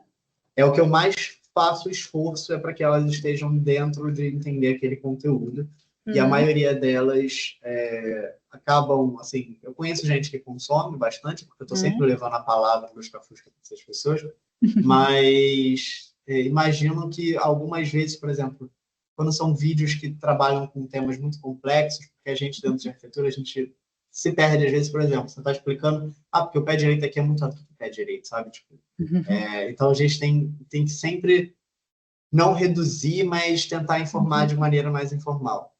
É o que eu mais faço esforço, é para que elas estejam dentro de entender aquele conteúdo. E a maioria delas acabam, assim, eu conheço gente que consome bastante, porque eu estou sempre levando a palavra dos cafus para essas pessoas, mas imagino que algumas vezes, por exemplo, quando são vídeos que trabalham com temas muito complexos, porque a gente, dentro de arquitetura, a gente se perde às vezes, por exemplo, você está explicando, porque o pé direito aqui é muito alto que o pé direito, sabe? Tipo, então a gente tem que sempre não reduzir, mas tentar informar de maneira mais informal.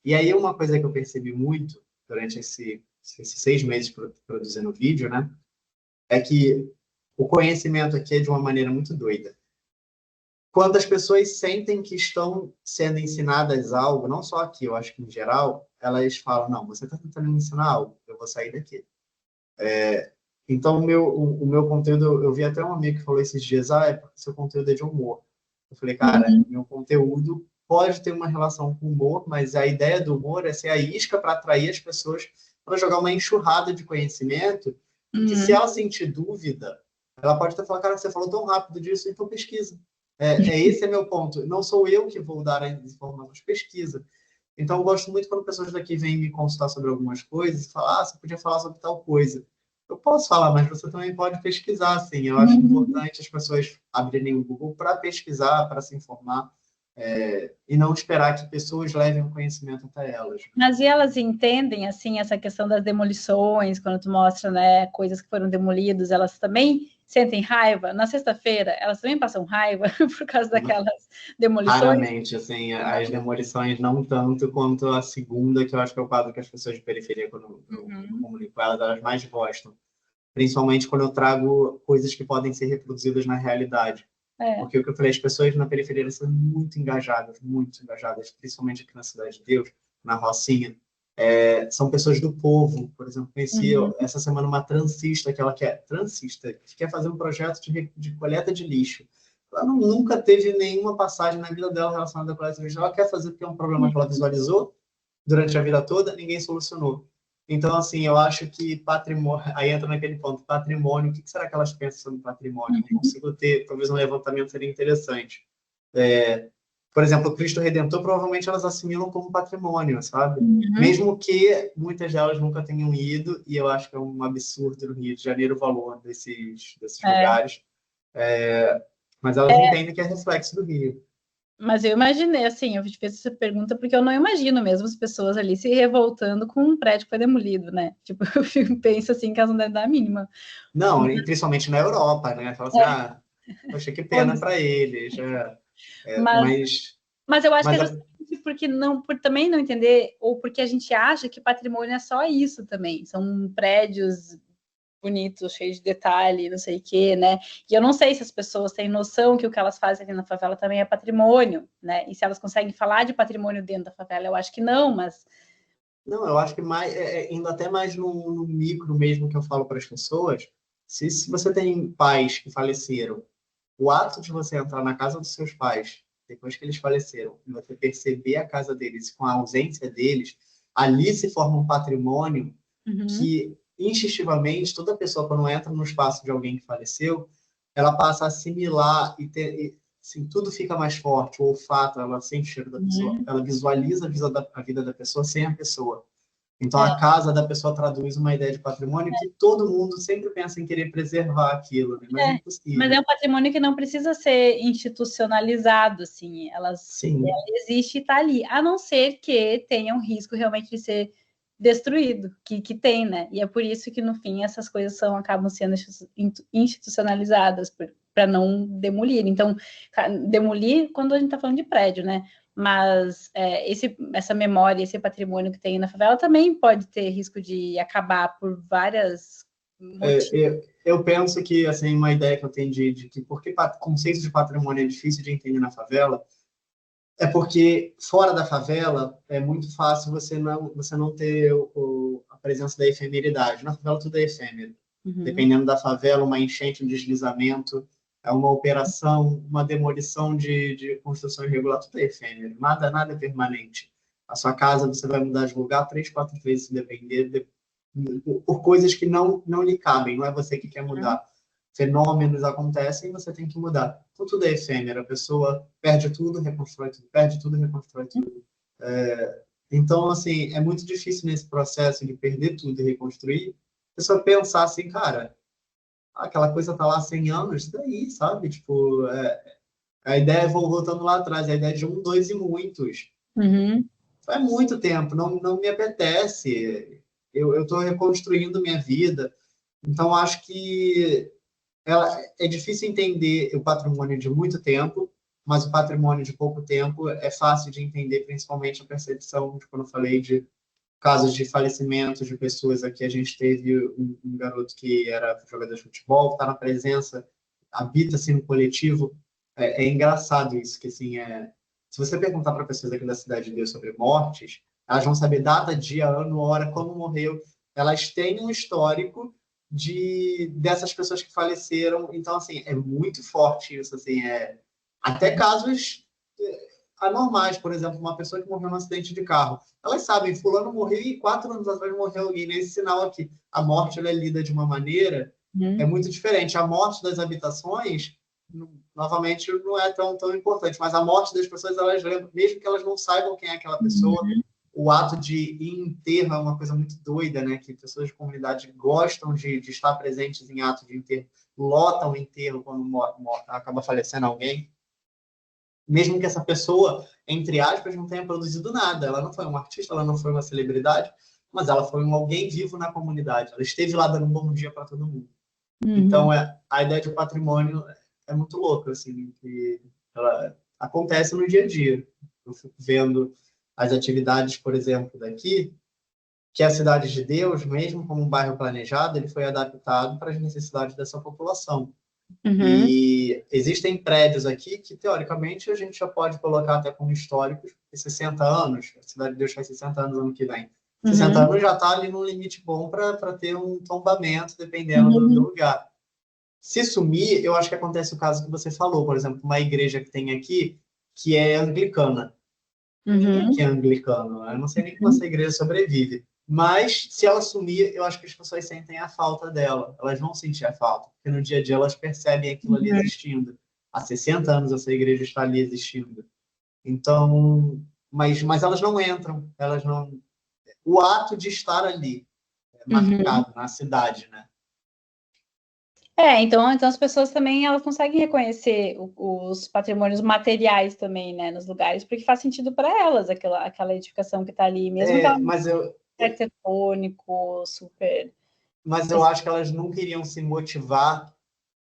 E aí uma coisa que eu percebi muito durante esses 6 meses produzindo vídeo, né, é que o conhecimento aqui é de uma maneira muito doida. Quando as pessoas sentem que estão sendo ensinadas algo, não só aqui, eu acho que em geral, elas falam, não, você está tentando me ensinar algo, eu vou sair daqui. Então, o meu conteúdo, eu vi até um amigo que falou esses dias, é porque seu conteúdo é de humor. Eu falei, cara, meu conteúdo pode ter uma relação com humor, mas a ideia do humor é ser a isca para atrair as pessoas para jogar uma enxurrada de conhecimento, que se ela sentir dúvida, ela pode até falar, cara, você falou tão rápido disso, então pesquisa. Esse é meu ponto. Não sou eu que vou dar as informações, pesquisa. Então, eu gosto muito quando pessoas daqui vêm me consultar sobre algumas coisas e falam, você podia falar sobre tal coisa. Eu posso falar, mas você também pode pesquisar, assim. Eu acho importante as pessoas abrirem o Google para pesquisar, para se informar, e não esperar que pessoas levem o conhecimento até elas. Mas e elas entendem, assim, essa questão das demolições, quando tu mostra, né, coisas que foram demolidas, elas também sentem raiva? Na sexta-feira, elas também passam raiva por causa daquelas demolições? Raramente, assim, as demolições não tanto quanto a segunda, que eu acho que é o quadro que as pessoas de periferia, quando eu comunico com elas, elas mais gostam. Principalmente quando eu trago coisas que podem ser reproduzidas na realidade. Porque o que eu falei, as pessoas na periferia são muito engajadas, principalmente aqui na Cidade de Deus, na Rocinha. São pessoas do povo. Por exemplo, conheci essa semana uma transista, que quer fazer um projeto de coleta de lixo. Ela nunca teve nenhuma passagem na vida dela relacionada à coleta de lixo. Ela quer fazer porque é um problema que ela visualizou durante a vida toda, ninguém solucionou. Então, assim, eu acho que patrimônio... Aí entra naquele ponto, patrimônio, o que será que elas pensam sobre patrimônio? Não consigo ter, talvez um levantamento seria interessante. Por exemplo, o Cristo Redentor, provavelmente elas assimilam como patrimônio, sabe? Mesmo que muitas delas nunca tenham ido, e eu acho que é um absurdo no Rio de Janeiro o valor desses lugares. Mas elas entendem que é reflexo do Rio. Mas eu imaginei, assim, eu te fiz essa pergunta porque eu não imagino mesmo as pessoas ali se revoltando com um prédio que foi demolido, né? Tipo, eu penso assim que elas não devem dar a mínima. Não, e principalmente na Europa, né? Fala assim, poxa, que pena para eles. Mas eu acho que é justamente porque por também não entender, ou porque a gente acha que patrimônio é só isso também. São prédios bonitos, cheios de detalhe, não sei o quê, né? E eu não sei se as pessoas têm noção que o que elas fazem ali na favela também é patrimônio, né? E se elas conseguem falar de patrimônio dentro da favela, eu acho que não, mas... Não, eu acho que mais, indo até mais no micro mesmo que eu falo para as pessoas, se você tem pais que faleceram, o ato de você entrar na casa dos seus pais, depois que eles faleceram, e você perceber a casa deles com a ausência deles, ali se forma um patrimônio que, instintivamente, toda pessoa, quando entra no espaço de alguém que faleceu, ela passa a assimilar assim, tudo fica mais forte. O olfato, ela sente o cheiro da pessoa, ela visualiza a vida da pessoa sem a pessoa. Então, a casa da pessoa traduz uma ideia de patrimônio que todo mundo sempre pensa em querer preservar aquilo, né? Mas é impossível. Mas é um patrimônio que não precisa ser institucionalizado, assim. Ela existe e está ali, a não ser que tenha um risco realmente de ser destruído, que tem, né? E é por isso que, no fim, essas coisas acabam sendo institucionalizadas, para não demolir. Então, demolir quando a gente está falando de prédio, né? Mas essa memória, esse patrimônio que tem na favela também pode ter risco de acabar por várias motivos. Eu penso que, assim, uma ideia que eu tenho de que porque conceito de patrimônio é difícil de entender na favela é porque fora da favela é muito fácil você não ter a presença da efemeridade. Na favela tudo é efêmero. Dependendo da favela, uma enchente, um deslizamento, é uma operação, uma demolição de construção irregular, tudo é efêmero, nada é permanente. A sua casa você vai mudar de lugar 3, 4 vezes, se depender, por coisas que não lhe cabem, não é você que quer mudar. Fenômenos acontecem e você tem que mudar. Então, tudo é efêmero, a pessoa perde tudo, reconstrói tudo, perde tudo, reconstrói tudo. Então, assim, é muito difícil nesse processo de perder tudo e reconstruir, a pessoa pensar assim, cara, aquela coisa tá lá há 100 anos, isso daí, sabe? Tipo, a ideia, voltando lá atrás, a ideia de um, dois e muitos. Faz muito tempo, não me apetece. Eu estou reconstruindo minha vida. Então, acho que é difícil entender o patrimônio de muito tempo, mas o patrimônio de pouco tempo é fácil de entender, principalmente a percepção, de quando eu falei de casos de falecimento de pessoas aqui. A gente teve um garoto que era jogador de futebol, está na presença, habita-se no coletivo. É engraçado isso, que assim, se você perguntar para pessoas aqui da Cidade de Deus sobre mortes, elas vão saber data, dia, ano, hora, como morreu. Elas têm um histórico dessas pessoas que faleceram. Então, assim, é muito forte isso. Assim, até casos anormais, por exemplo, uma pessoa que morreu num acidente de carro. Elas sabem, fulano morreu e 4 anos atrás morreu alguém. Nesse sinal aqui, a morte ela é lida de uma maneira muito diferente. A morte das habitações, novamente, não é tão importante, mas a morte das pessoas, elas lembram, mesmo que elas não saibam quem é aquela pessoa. O ato de ir em enterro é uma coisa muito doida, né? Que pessoas de comunidade gostam de estar presentes em ato de enterro, lotam enterro quando acaba falecendo alguém. Mesmo que essa pessoa, entre aspas, não tenha produzido nada. Ela não foi uma artista, ela não foi uma celebridade, mas ela foi alguém vivo na comunidade. Ela esteve lá dando um bom dia para todo mundo. Então, a ideia de patrimônio é muito louca, assim, que ela acontece no dia a dia. Eu fico vendo as atividades, por exemplo, daqui, que a Cidade de Deus, mesmo como um bairro planejado, ele foi adaptado para as necessidades dessa população. E existem prédios aqui que, teoricamente, a gente já pode colocar até como históricos, 60 anos, a Cidade de Deus faz 60 anos ano que vem. 60 anos já está ali no limite bom para ter um tombamento, dependendo do lugar. Se sumir, eu acho que acontece o caso que você falou, por exemplo, uma igreja que tem aqui, que é anglicana. Ninguém aqui é anglicano, eu não sei nem como essa igreja sobrevive. Mas, se ela sumir, eu acho que as pessoas sentem a falta dela. Elas vão sentir a falta, porque no dia a dia elas percebem aquilo ali existindo. Há 60 anos essa igreja está ali existindo. Então, mas elas não entram, elas não... O ato de estar ali é marcado na cidade, né? Então as pessoas também elas conseguem reconhecer os patrimônios materiais também, né, nos lugares, porque faz sentido para elas aquela edificação que está ali, mesmo que ela não seja arquitetônico, super. Mas eu acho que elas nunca iriam se motivar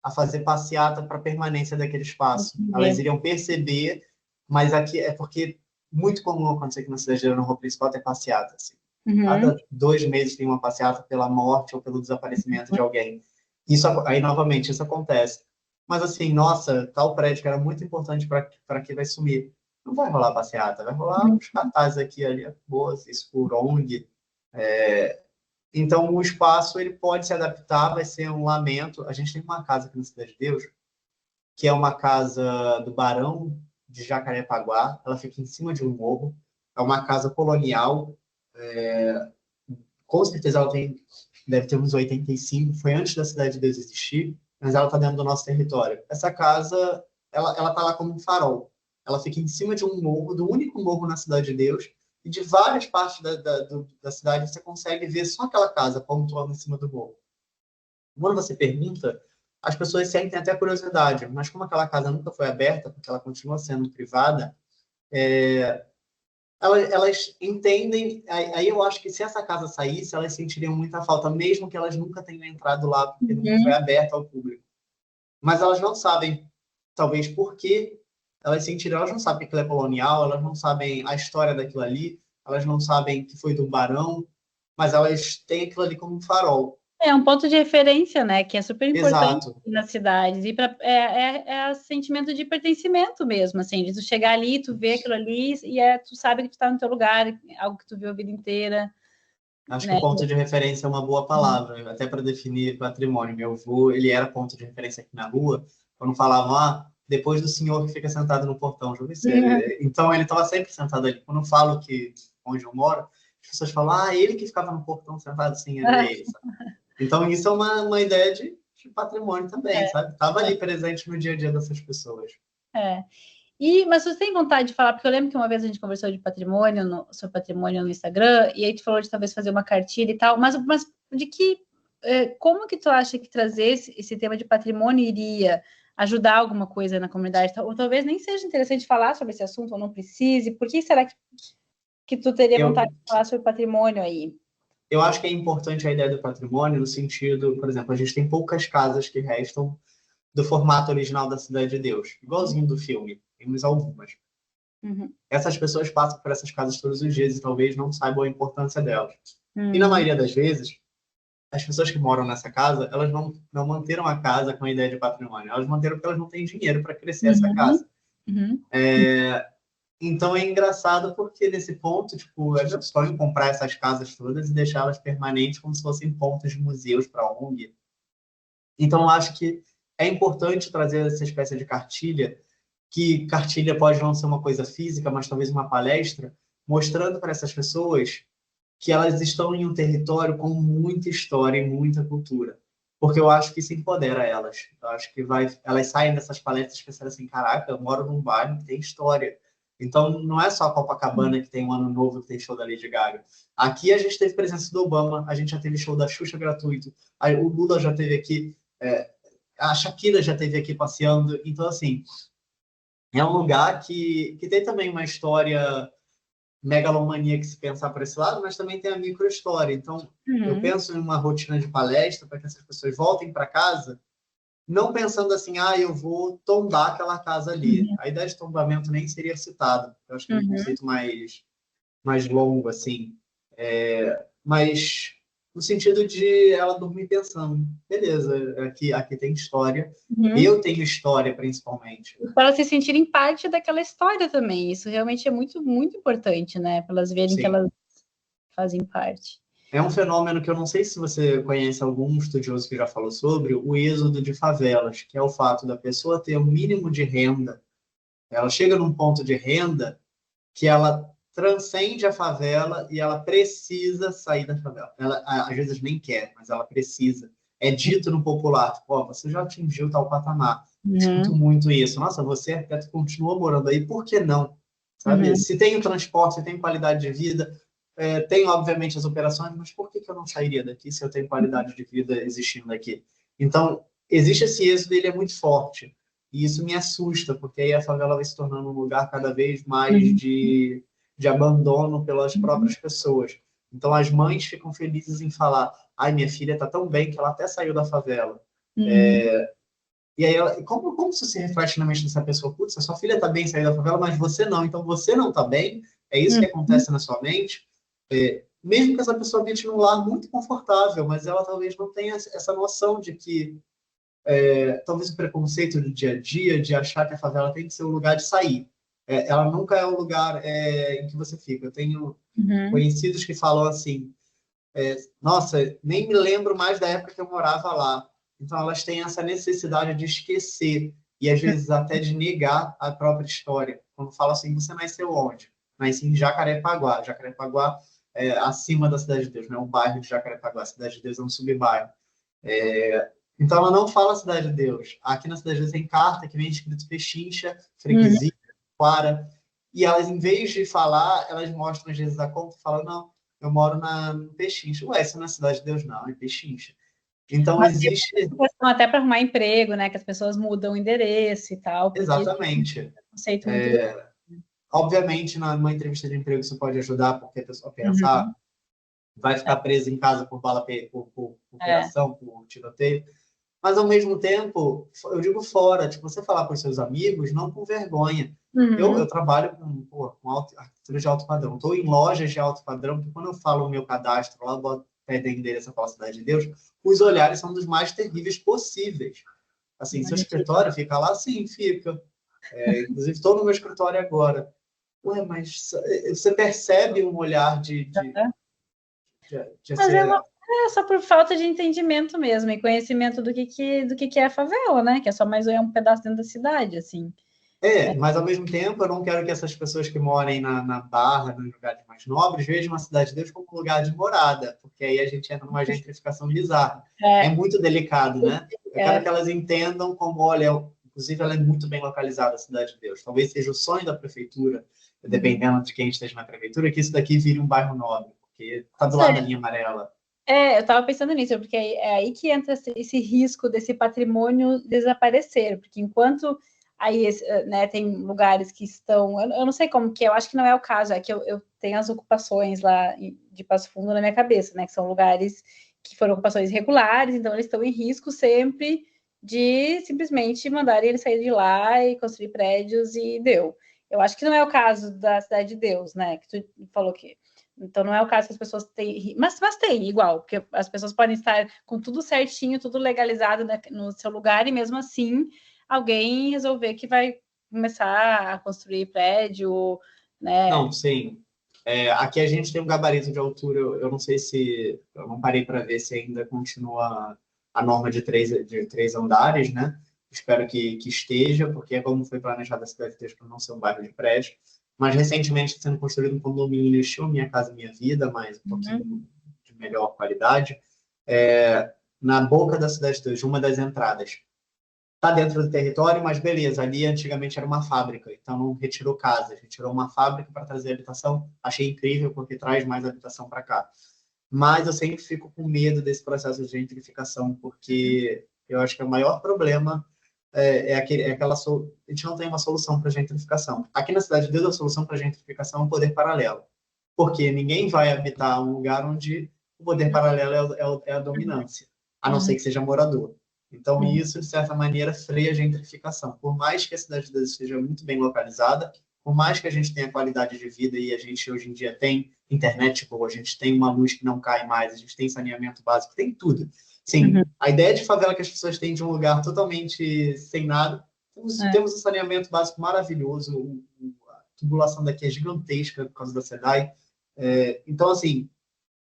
a fazer passeata para a permanência daquele espaço. Elas iriam perceber, mas aqui é porque muito comum acontecer que na cidade de Rua Principal tem passeata. Assim. Cada 2 meses tem uma passeata pela morte ou pelo desaparecimento de alguém. Isso, aí, novamente, isso acontece. Mas, assim, nossa, tal prédio que era muito importante para que vai sumir. Não vai rolar passeata, vai rolar uns cartazes aqui, ali, boas, isso por ONG. Então, o espaço ele pode se adaptar, vai ser um lamento. A gente tem uma casa aqui na Cidade de Deus, que é uma casa do Barão de Jacarepaguá. Ela fica em cima de um morro. É uma casa colonial. Com certeza ela deve ter uns 85. Foi antes da Cidade de Deus existir, mas ela está dentro do nosso território. Essa casa, ela está lá como um farol. Ela fica em cima de um morro, do único morro na Cidade de Deus, e de várias partes da cidade você consegue ver só aquela casa pontuando em cima do morro. Quando você pergunta, as pessoas sentem até curiosidade, mas como aquela casa nunca foi aberta, porque ela continua sendo privada, elas entendem. Aí eu acho que se essa casa saísse, elas sentiriam muita falta, mesmo que elas nunca tenham entrado lá, porque nunca foi aberta ao público. Mas elas não sabem, talvez, por que elas sentiram. Elas não sabem que aquilo é colonial, elas não sabem a história daquilo ali, elas não sabem que foi do Barão, mas elas têm aquilo ali como um farol. É um ponto de referência, né? Que é super importante Exato. nas cidades. E é sentimento de pertencimento mesmo, assim, de tu chegar ali, tu ver aquilo ali, e tu sabe que tu está no teu lugar, algo que tu viu a vida inteira. Acho Né? que ponto de referência é uma boa palavra, até para definir patrimônio. Meu avô, ele era ponto de referência aqui na rua, Quando falavam, depois do senhor que fica sentado no portão, já vi Então, ele estava sempre sentado ali. Quando eu falo que onde eu moro, as pessoas falam, ele que ficava no portão sentado, sim, era ele, sabe? Então, isso é uma ideia de patrimônio também, sabe? Estava ali presente no dia a dia dessas pessoas. Mas você tem vontade de falar, porque eu lembro que uma vez a gente conversou de patrimônio, sobre patrimônio no Instagram, e aí tu falou de talvez fazer uma cartilha e tal, mas de que, como que tu acha que trazer esse tema de patrimônio iria ajudar alguma coisa na comunidade? Ou talvez nem seja interessante falar sobre esse assunto, ou não precise, por que será que tu teria vontade de falar sobre patrimônio aí? Eu acho que é importante a ideia do patrimônio no sentido, por exemplo, a gente tem poucas casas que restam do formato original da Cidade de Deus, igualzinho do filme, temos algumas. Essas pessoas passam por essas casas todos os dias e talvez não saibam a importância delas. E na maioria das vezes, as pessoas que moram nessa casa, elas não manteram a casa com a ideia de patrimônio, elas manteram porque elas não têm dinheiro para crescer essa casa. Então é engraçado porque nesse ponto, tipo, é meu sonho comprar essas casas todas e deixá-las permanentes como se fossem pontos de museus para a ONG. Então eu acho que é importante trazer essa espécie de cartilha, que cartilha pode não ser uma coisa física, mas talvez uma palestra, mostrando para essas pessoas que elas estão em um território com muita história e muita cultura. Porque eu acho que isso empodera elas. Eu acho que elas saem dessas palestras pensando assim, caraca, eu moro num bairro que tem história. Então, não é só a Copacabana que tem um ano novo, que tem show da Lady Gaga. Aqui a gente teve presença do Obama, a gente já teve show da Xuxa gratuito, o Lula já teve aqui, a Shakira já teve aqui passeando. Então, assim, é um lugar que tem também uma história megalomaníaca se pensar por esse lado, mas também tem a micro-história. Então, eu penso em uma rotina de palestra para que essas pessoas voltem para casa, não pensando assim, eu vou tombar aquela casa ali. A ideia de tombamento nem seria citada. Eu acho que é um conceito mais longo, assim. Mas no sentido de ela dormir pensando, beleza, aqui tem história, eu tenho história, principalmente. Para elas se sentirem parte daquela história também. Isso realmente é muito, muito importante, né? Para elas verem que elas fazem parte. É um fenômeno que eu não sei se você conhece algum estudioso que já falou sobre, o êxodo de favelas, que é o fato da pessoa ter o mínimo de renda. Ela chega num ponto de renda que ela transcende a favela e ela precisa sair da favela. Ela, às vezes, nem quer, mas ela precisa. É dito no popular, tipo, você já atingiu tal patamar. Escuto muito isso. Nossa, você, arquiteto, continua morando aí, por que não? Sabe? Se tem o transporte, se tem qualidade de vida, tem, obviamente, as operações, mas por que eu não sairia daqui se eu tenho qualidade de vida existindo aqui? Então, existe esse êxodo, ele é muito forte. E isso me assusta, porque aí a favela vai se tornando um lugar cada vez mais de abandono pelas próprias pessoas. Então, as mães ficam felizes em falar, minha filha está tão bem que ela até saiu da favela. E aí, como isso se reflete na mente dessa pessoa? Putz, a sua filha está bem, saiu da favela, mas você não. Então, você não está bem? É isso que acontece na sua mente? Mesmo que essa pessoa habite num lar muito confortável, mas ela talvez não tenha essa noção de que talvez o preconceito do dia a dia, de achar que a favela tem que ser o lugar de sair. Ela nunca é o lugar em que você fica. Eu tenho conhecidos que falam assim, nossa, nem me lembro mais da época que eu morava lá. Então, elas têm essa necessidade de esquecer e, às vezes, até de negar a própria história. Quando fala assim, você nasceu onde? Nasci em Jacarepaguá. Jacarepaguá é acima da Cidade de Deus, não é um bairro de Jacarepaguá. A Cidade de Deus é um subbairro. Então, ela não fala Cidade de Deus. Aqui na Cidade de Deus tem carta que vem escrito Pechincha, Freguesia, Quara. E elas, em vez de falar, elas mostram às vezes a conta e falam, não, eu moro no Pechincha. Ué, isso não é Cidade de Deus, não, é Pechincha. Então, mas existe... até para arrumar emprego, né? Que as pessoas mudam o endereço e tal. Exatamente. É um conceito muito... Obviamente, numa entrevista de emprego isso pode ajudar, porque a pessoa pensa, vai ficar presa em casa por bala, por operação, por tiroteio. Mas, ao mesmo tempo, eu digo fora, tipo, você falar com os seus amigos, não com vergonha. Eu trabalho com arquitetura de alto padrão. Estou em lojas de alto padrão, porque quando eu falo o meu cadastro, lá boto pede endereço a Cidade de Deus, os olhares são dos mais terríveis possíveis. Assim, seu escritório fica lá? Sim, fica. Inclusive, estou no meu escritório agora. Ué, mas você percebe um olhar de Mas ser... É só por falta de entendimento mesmo e conhecimento do que é a favela, né? Que é só mais um pedaço dentro da cidade, assim. Mas ao mesmo tempo eu não quero que essas pessoas que morem na Barra, nos lugares mais nobres, vejam a Cidade de Deus como um lugar de morada, porque aí a gente entra numa gentrificação bizarra. É É, muito delicado, né? Eu quero é, que elas entendam como, olha, inclusive ela é muito bem localizada, a Cidade de Deus. Talvez seja o sonho da prefeitura, uhum. dependendo de quem esteja na prefeitura, que isso daqui vire um bairro nobre, porque está do Isso lado da é, linha amarela. eu estava pensando nisso, porque é aí que entra esse risco desse patrimônio desaparecer, porque enquanto aí, né, tem lugares que estão, eu não sei como que é, eu acho que não é o caso, é que eu tenho as ocupações lá de Passo Fundo na minha cabeça, né, que são lugares que foram ocupações irregulares, então eles estão em risco sempre de simplesmente mandarem eles sair de lá e construir prédios e deu. Eu acho que não é o caso da Cidade de Deus, né, que tu falou que então, não é o caso que as pessoas têm. Mas tem igual, porque as pessoas podem estar com tudo certinho, tudo legalizado, né, no seu lugar, e mesmo assim alguém resolver que vai começar a construir prédio, né? Não, sim. Aqui a gente tem um gabarito de altura, eu não sei se. Eu não parei para ver se ainda continua a norma de três andares, né? Espero que esteja, porque é como foi planejada a cidade de para não ser um bairro de prédio. Mas recentemente está sendo construído um condomínio estilo Minha Casa Minha Vida, mas um Uhum, pouquinho de melhor qualidade, na boca da cidade de Deus, uma das entradas. Está dentro do território, mas beleza, ali antigamente era uma fábrica, então não retirou casas, retirou uma fábrica para trazer habitação. Achei incrível, porque traz mais habitação para cá. Mas eu sempre fico com medo desse processo de gentrificação, porque eu acho que o maior problema a gente não tem uma solução para gentrificação. Aqui na Cidade de Deus, a solução para gentrificação é um poder paralelo, porque ninguém vai habitar um lugar onde o poder paralelo é a dominância, a não ser uhum, que seja morador. Então, uhum, isso, de certa maneira, freia a gentrificação. Por mais que a Cidade de Deus esteja muito bem localizada, por mais que a gente tenha qualidade de vida e a gente hoje em dia tem internet boa, a gente tem uma luz que não cai mais, a gente tem saneamento básico, tem tudo. uhum, Sim, a ideia de favela que as pessoas têm de um lugar totalmente sem nada, temos um saneamento básico maravilhoso, a tubulação daqui é gigantesca por causa da SEDAI. Então, assim,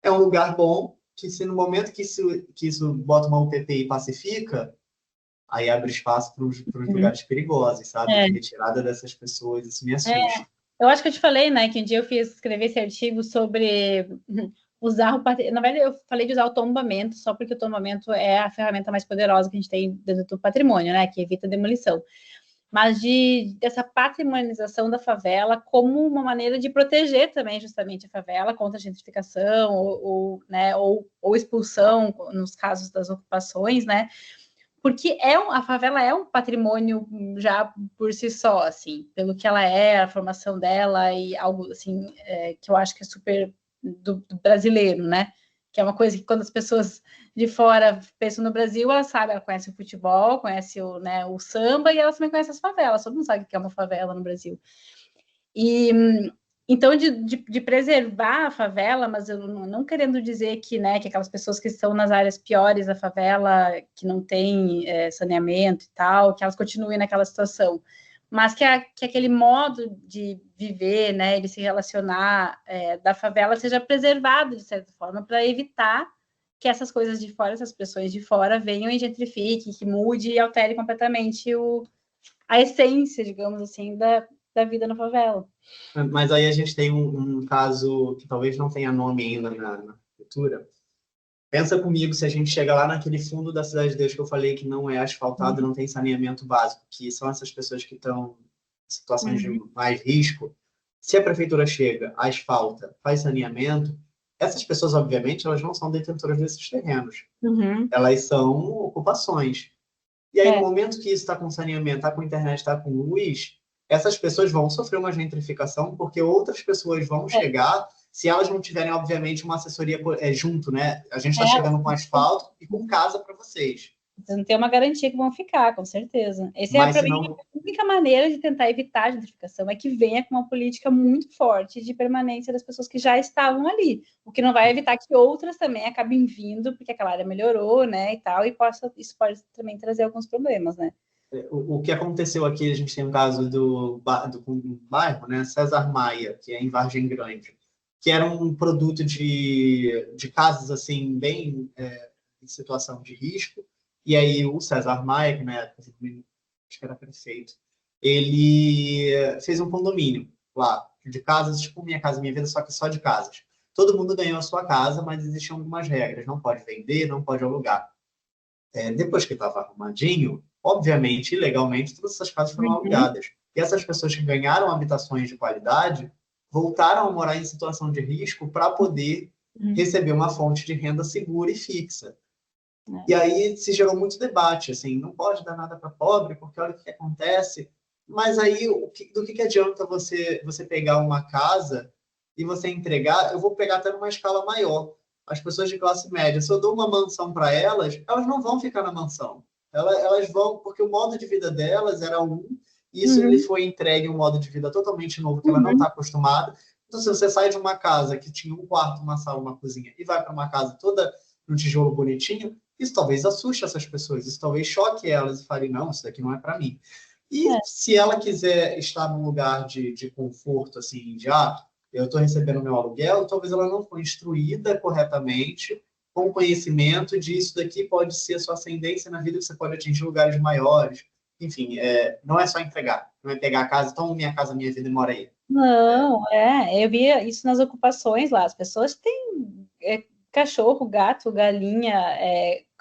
é um lugar bom que se no momento que isso bota uma UPP e pacifica, aí abre espaço para os uhum. lugares perigosos, sabe? É, De retirada dessas pessoas, isso me é. assusta. Eu acho que eu te falei, né, que um dia eu fiz escrever esse artigo sobre usar o patrimônio. Na verdade, eu falei de usar o tombamento, só porque o tombamento é a ferramenta mais poderosa que a gente tem dentro do patrimônio, né, que evita demolição. Mas dessa patrimonialização da favela como uma maneira de proteger também justamente a favela contra a gentrificação né, ou expulsão nos casos das ocupações, né? Porque a favela é um patrimônio já por si só, assim, pelo que ela é, a formação dela e algo assim que eu acho que é super do brasileiro, né? Que é uma coisa que quando as pessoas de fora pensam no Brasil, elas sabem, ela conhece o futebol, conhece o samba e elas também conhecem as favelas. Todo mundo sabe o que é uma favela no Brasil. E então, de preservar a favela, mas eu não querendo dizer que, né, que aquelas pessoas que estão nas áreas piores da favela, que não tem saneamento e tal, que elas continuem naquela situação, mas que aquele modo de viver, né, de se relacionar da favela seja preservado de certa forma para evitar que essas coisas de fora, essas pressões de fora venham e gentrifiquem, que mude e altere completamente a essência, digamos assim, da vida na favela. Mas aí a gente tem um caso que talvez não tenha nome ainda na prefeitura. Pensa comigo se a gente chega lá naquele fundo da Cidade de Deus que eu falei que não é asfaltado, não tem saneamento básico, que são essas pessoas que estão em situações de Uhum. mais risco. Se a prefeitura chega, asfalta, faz saneamento, essas pessoas, obviamente, elas não são detentoras desses terrenos. Uhum. Elas são ocupações. E aí, no É, momento que isso está com saneamento, está com internet, está com luz, essas pessoas vão sofrer uma gentrificação, porque outras pessoas vão é, chegar, se elas não tiverem, obviamente, uma assessoria junto, né? A gente está chegando com é, asfalto e com casa para vocês. você não tem uma garantia que vão ficar, com certeza. Essa é, Mas para se mim, não. a única maneira de tentar evitar a gentrificação é que venha com uma política muito forte de permanência das pessoas que já estavam ali, o que não vai evitar que outras também acabem vindo, porque aquela área melhorou, né, e tal, e isso pode também trazer alguns problemas, né? O que aconteceu aqui, a gente tem um caso do bairro, né? César Maia, que é em Vargem Grande. que era um produto de casas assim, bem em situação de risco. E aí o César Maia, que na época, acho que era prefeito, ele fez um condomínio lá, de casas, tipo Minha Casa Minha Vida, só que só de casas. Todo mundo ganhou a sua casa, mas existiam algumas regras. Não pode vender, não pode alugar. Depois que estava arrumadinho, obviamente, legalmente, todas essas casas foram alugadas. E essas pessoas que ganharam habitações de qualidade voltaram a morar em situação de risco para poder receber uma fonte de renda segura e fixa. E aí se gerou muito debate, assim, não pode dar nada para pobre, porque olha o que acontece. Mas aí, do que adianta você pegar uma casa e você entregar? Eu vou pegar até numa escala maior. As pessoas de classe média, se eu dou uma mansão para elas, elas não vão ficar na mansão. Elas vão, porque o modo de vida delas era e isso lhe foi entregue um modo de vida totalmente novo, que ela não está acostumada. Então, se você sai de uma casa que tinha um quarto, uma sala, uma cozinha, e vai para uma casa toda no tijolo bonitinho, isso talvez assuste essas pessoas, isso talvez choque elas e fale, não, isso daqui não é para mim. E se ela quiser estar num lugar de conforto, assim, eu estou recebendo meu aluguel, talvez ela não foi instruída corretamente, com conhecimento de isso daqui pode ser a sua ascendência na vida, que você pode atingir lugares maiores. Enfim, não é só entregar, não é pegar a casa, então Minha Casa Minha Vida e mora aí. Não, eu via isso nas ocupações lá, as pessoas têm cachorro, gato, galinha,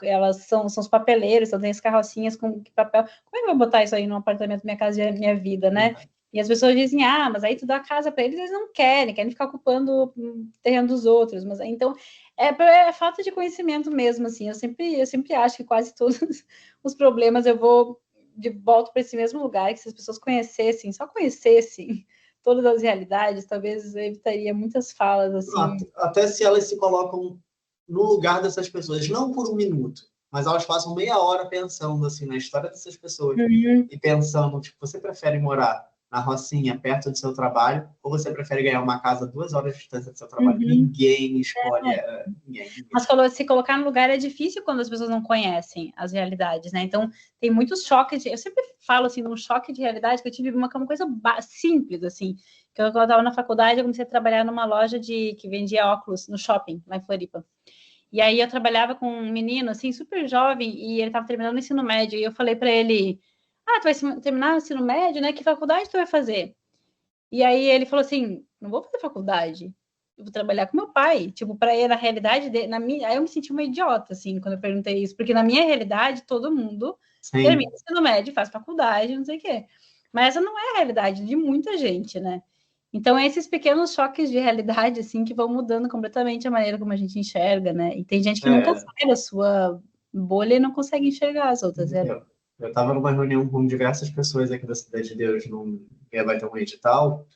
elas são os papeleiros, então tem as carrocinhas com papel. Como é que vai botar isso aí num apartamento Minha Casa Minha Vida, né? E as pessoas dizem, mas aí tu dá a casa para eles, eles não querem ficar ocupando o terreno dos outros. Mas então é falta de conhecimento mesmo, assim. Eu sempre acho que quase todos os problemas eu vou de volta para esse mesmo lugar, que se as pessoas só conhecessem todas as realidades, talvez evitaria muitas falas assim. Até se elas se colocam no lugar dessas pessoas, não por um minuto, mas elas passam meia hora pensando assim na história dessas pessoas e pensando, tipo, você prefere morar na Rocinha, perto do seu trabalho, ou você prefere ganhar uma casa 2 horas de distância do seu trabalho? Ninguém escolhe. Ninguém. Mas se colocar no lugar é difícil quando as pessoas não conhecem as realidades, né? Então, tem muitos choques. Eu sempre falo, assim, de um choque de realidade que eu tive uma coisa simples, assim. Que eu estava na faculdade, eu comecei a trabalhar numa loja que vendia óculos no shopping, lá em Floripa. E aí eu trabalhava com um menino, assim, super jovem, e ele estava terminando o ensino médio. E eu falei para ele, tu vai terminar o ensino médio, né? Que faculdade tu vai fazer? E aí ele falou assim, não vou fazer faculdade, eu vou trabalhar com meu pai. Tipo, para ele, na realidade, aí eu me senti uma idiota, assim, quando eu perguntei isso. Porque na minha realidade, todo mundo termina o ensino médio, faz faculdade, não sei o quê. Mas essa não é a realidade de muita gente, né? Então, esses pequenos choques de realidade, assim, que vão mudando completamente a maneira como a gente enxerga, né? E tem gente que nunca sai da sua bolha e não consegue enxergar as outras realidades. Eu estava numa reunião com diversas pessoas aqui da Cidade de Deus, vai ter um edital,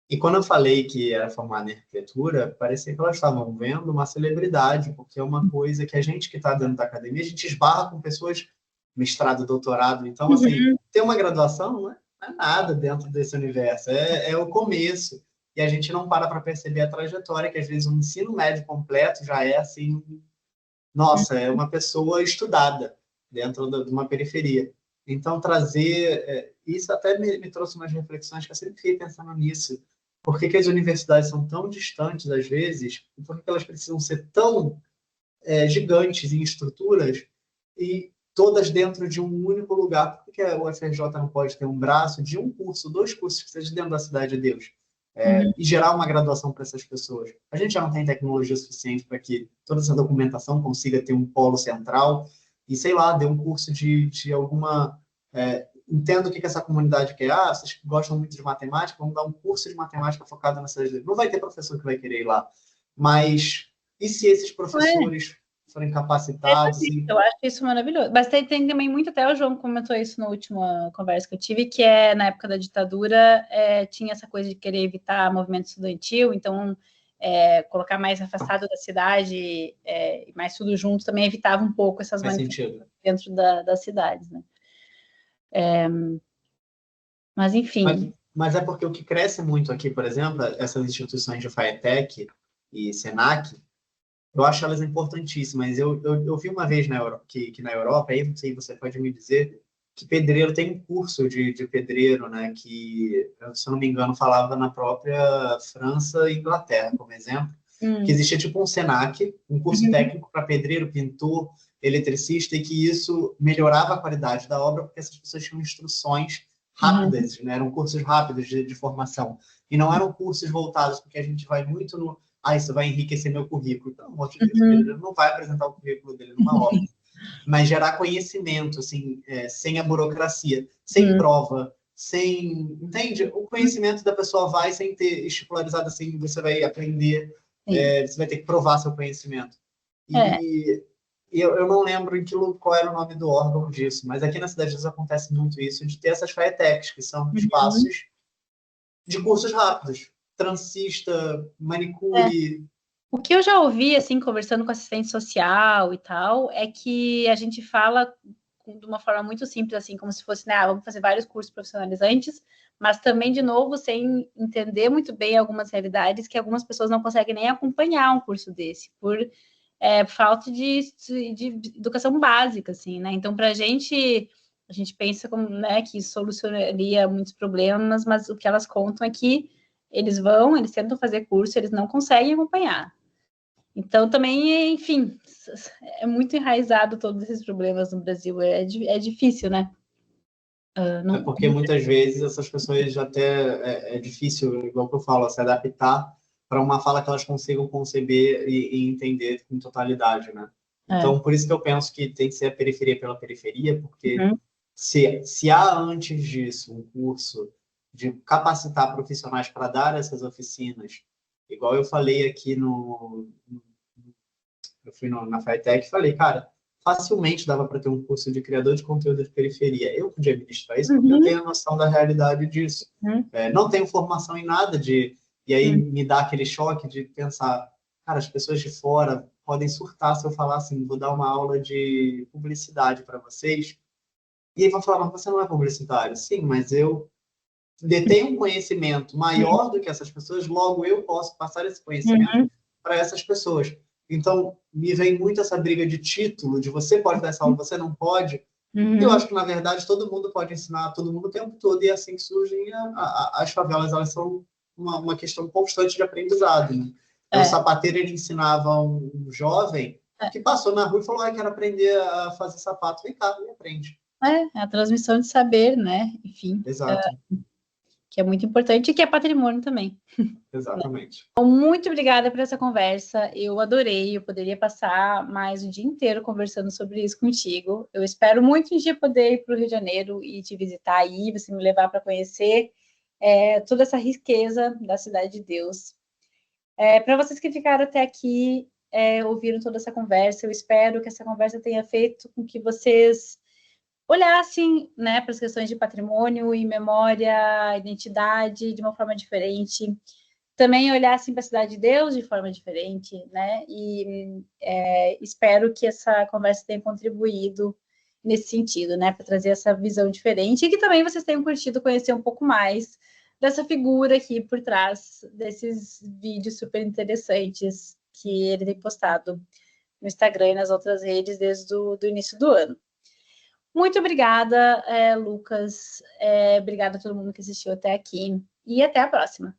e quando eu falei que era formada em arquitetura, parecia que elas estavam vendo uma celebridade, porque é uma coisa que a gente que está dentro da academia, a gente esbarra com pessoas mestrado, doutorado, então, assim, ter uma graduação não é nada dentro desse universo, é o começo, e a gente não para perceber a trajetória, que às vezes um ensino médio completo já é, assim, nossa, é uma pessoa estudada dentro de uma periferia. Então, trazer... isso até me trouxe umas reflexões que eu sempre fiquei pensando nisso. Por que as universidades são tão distantes, às vezes? E por que elas precisam ser tão gigantes em estruturas e todas dentro de um único lugar? Por que a UFRJ não pode ter um braço de um curso, 2 cursos que seja dentro da Cidade de Deus? E gerar uma graduação para essas pessoas. A gente já não tem tecnologia suficiente para que toda essa documentação consiga ter um polo central e, sei lá, dê um curso de alguma... entendo o que essa comunidade quer. Vocês gostam muito de matemática, vamos dar um curso de matemática focado na cidade. Não vai ter professor que vai querer ir lá. Mas e se esses professores forem capacitados? Eu acho isso maravilhoso. Mas tem também muito, até o João comentou isso na última conversa que eu tive, que na época da ditadura tinha essa coisa de querer evitar movimento estudantil, então colocar mais afastado da cidade, mais tudo junto, também evitava um pouco essas manifestações dentro das cidades, né? Mas, enfim... Mas é porque o que cresce muito aqui, por exemplo, essas instituições de FATEC e SENAC, eu acho elas importantíssimas. Eu vi uma vez que na Europa, aí não sei, você pode me dizer, que pedreiro tem um curso de pedreiro, né? Que, se eu não me engano, falava na própria França e Inglaterra, como exemplo, que existia tipo um SENAC, um curso técnico para pedreiro, pintor, eletricista, e que isso melhorava a qualidade da obra, porque essas pessoas tinham instruções rápidas, né? Eram cursos rápidos de formação. E não eram cursos voltados, porque a gente vai muito no... isso vai enriquecer meu currículo. Pelo amor de Deus, o pedreiro não vai apresentar o currículo dele numa obra. Mas gerar conhecimento, assim, sem a burocracia, sem prova, sem... Entende? O conhecimento da pessoa vai sem ter estipularizado assim, você vai aprender, você vai ter que provar seu conhecimento. E eu não lembro qual era o nome do órgão disso, mas aqui na Cidade de Deus acontece muito isso, de ter essas FATECs, que são espaços de cursos rápidos. Transista, manicure... O que eu já ouvi, assim, conversando com assistente social e tal, é que a gente fala de uma forma muito simples, assim, como se fosse, né, vamos fazer vários cursos profissionalizantes, mas também, de novo, sem entender muito bem algumas realidades que algumas pessoas não conseguem nem acompanhar um curso desse, por falta de educação básica, assim, né? Então, para a gente pensa como, né, que isso solucionaria muitos problemas, mas o que elas contam é que eles tentam fazer curso, eles não conseguem acompanhar. Então, também, enfim, é muito enraizado todos esses problemas no Brasil. É difícil, né? Porque muitas vezes essas pessoas até é difícil, igual que eu falo, se adaptar para uma fala que elas consigam conceber e entender com totalidade, né? Então, por isso que eu penso que tem que ser a periferia pela periferia, porque se há antes disso um curso de capacitar profissionais para dar essas oficinas, igual eu falei aqui eu fui na FATEC e falei, cara, facilmente dava para ter um curso de criador de conteúdo de periferia. Eu podia administrar isso porque eu tenho a noção da realidade disso. Não tenho formação em nada E aí me dá aquele choque de pensar, cara, as pessoas de fora podem surtar se eu falar assim, vou dar uma aula de publicidade para vocês. E aí vão falar, mas você não é publicitário. Sim, mas eu detenho um conhecimento maior do que essas pessoas, logo eu posso passar esse conhecimento para essas pessoas. Então, me vem muito essa briga de título, de você pode dar essa aula, você não pode. Eu acho que, na verdade, todo mundo pode ensinar todo mundo o tempo todo, e é assim que surgem as favelas. Elas são uma questão constante de aprendizado. Né? O sapateiro, ele ensinava um jovem que passou na rua e falou, quero aprender a fazer sapato. Vem cá, me aprende. É a transmissão de saber, né? Enfim. Exato. Que é muito importante e que é patrimônio também. Exatamente. Então, muito obrigada por essa conversa. Eu adorei. Eu poderia passar mais o dia inteiro conversando sobre isso contigo. Eu espero muito um dia poder ir para o Rio de Janeiro e te visitar aí, você me levar para conhecer toda essa riqueza da Cidade de Deus. Para vocês que ficaram até aqui, ouviram toda essa conversa, eu espero que essa conversa tenha feito com que vocês olhassem, né, para as questões de patrimônio e memória, identidade de uma forma diferente. Também olhassem para a Cidade de Deus de forma diferente, né? E espero que essa conversa tenha contribuído nesse sentido, né? Para trazer essa visão diferente e que também vocês tenham curtido conhecer um pouco mais dessa figura aqui por trás desses vídeos super interessantes que ele tem postado no Instagram e nas outras redes desde o início do ano. Muito obrigada, Lucas. Obrigada a todo mundo que assistiu até aqui. E até a próxima.